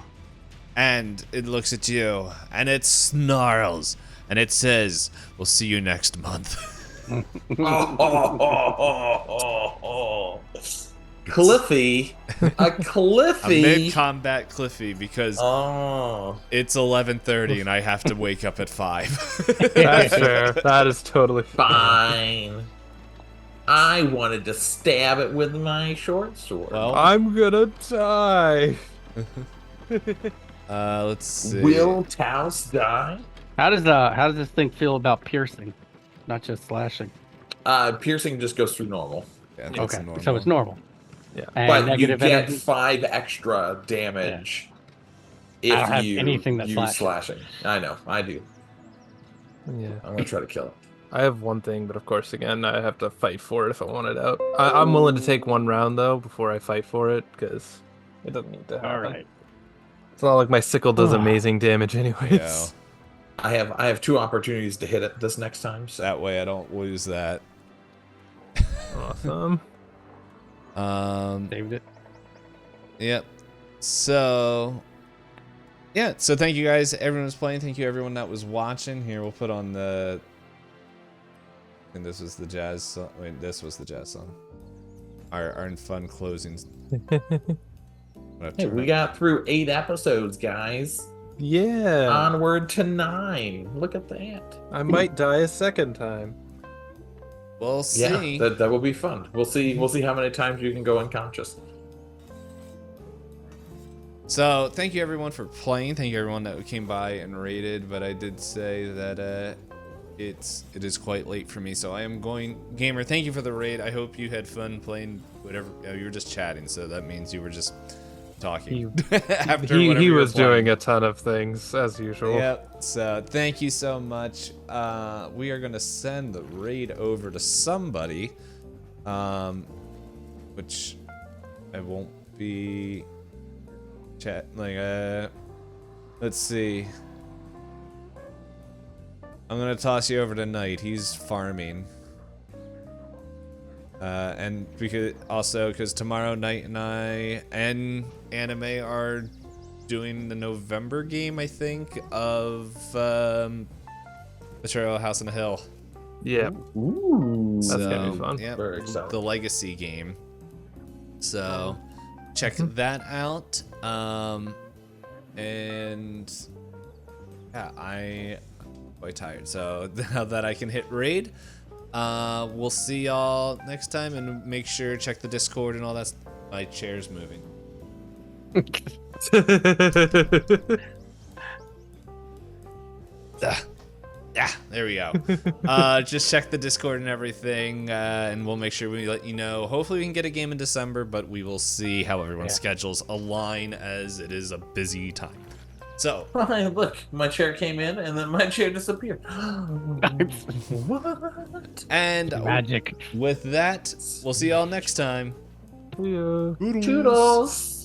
And it looks at you, and it snarls, and it says, "We'll see you next month." Cliffy, a Cliffy. A mid-combat Cliffy because Oh, it's 11:30 and I have to wake up at 5. That's fair. That is totally fair. fine. I wanted to stab it with my short sword. Well, I'm gonna die. let's see. Will Taos die? How does this thing feel about piercing, not just slashing? Piercing just goes through normal, Yeah, that's Okay, normal. so it's normal. Yeah. And but you negative get energy. 5 extra damage I don't if have you anything that's use slashing. I know, I do. Yeah. I'm gonna try to kill it. I have one thing, but of course, again, I have to fight for it if I want it out. I'm willing to take one round though before I fight for it because it doesn't need to happen. All right. It's not like my sickle does amazing damage, anyways. Yeah. I have 2 opportunities to hit it this next time. So That way I don't lose that. Awesome. Saved it. Yep. So, yeah. So thank you guys. Everyone was playing. Thank you everyone that was watching. Here we'll put on the. And this was the jazz song. Wait, this was the jazz song. Our fun closings. hey, we got through 8 episodes, guys. Yeah. Onward to 9. Look at that. I might die a second time. We'll see. Yeah, that will be fun. We'll see how many times you can go unconscious. So thank you everyone for playing. Thank you everyone that came by and raided. But I did say that it is quite late for me, so I am going. Gamer, thank you for the raid. I hope you had fun playing whatever. Oh, you were just chatting, so that means you were just talking. After He whatever you were was playing. doing a ton of things as usual. Yep. So thank you so much. We are gonna send the raid over to somebody, which I won't be chat like. Let's see. I'm gonna toss you over to Knight. He's farming. And because tomorrow Knight and I and Anime are doing the November game, I think, of Betrayal House on the Hill. Yeah. Ooh. That's gonna be fun. Yep, Very excited. the Legacy game. So check that out. And yeah, I'm quite tired. So now that I can hit raid, we'll see y'all next time, and make sure check the Discord and all that. My chair's moving. There we go. Just check the Discord and everything, and we'll make sure we let you know. Hopefully we can get a game in December, but we will see how everyone's schedules align, as it is a busy time. So, Look, my chair came in and then my chair disappeared. What? and Magic. with that, we'll see y'all next time. Yeah. Toodles.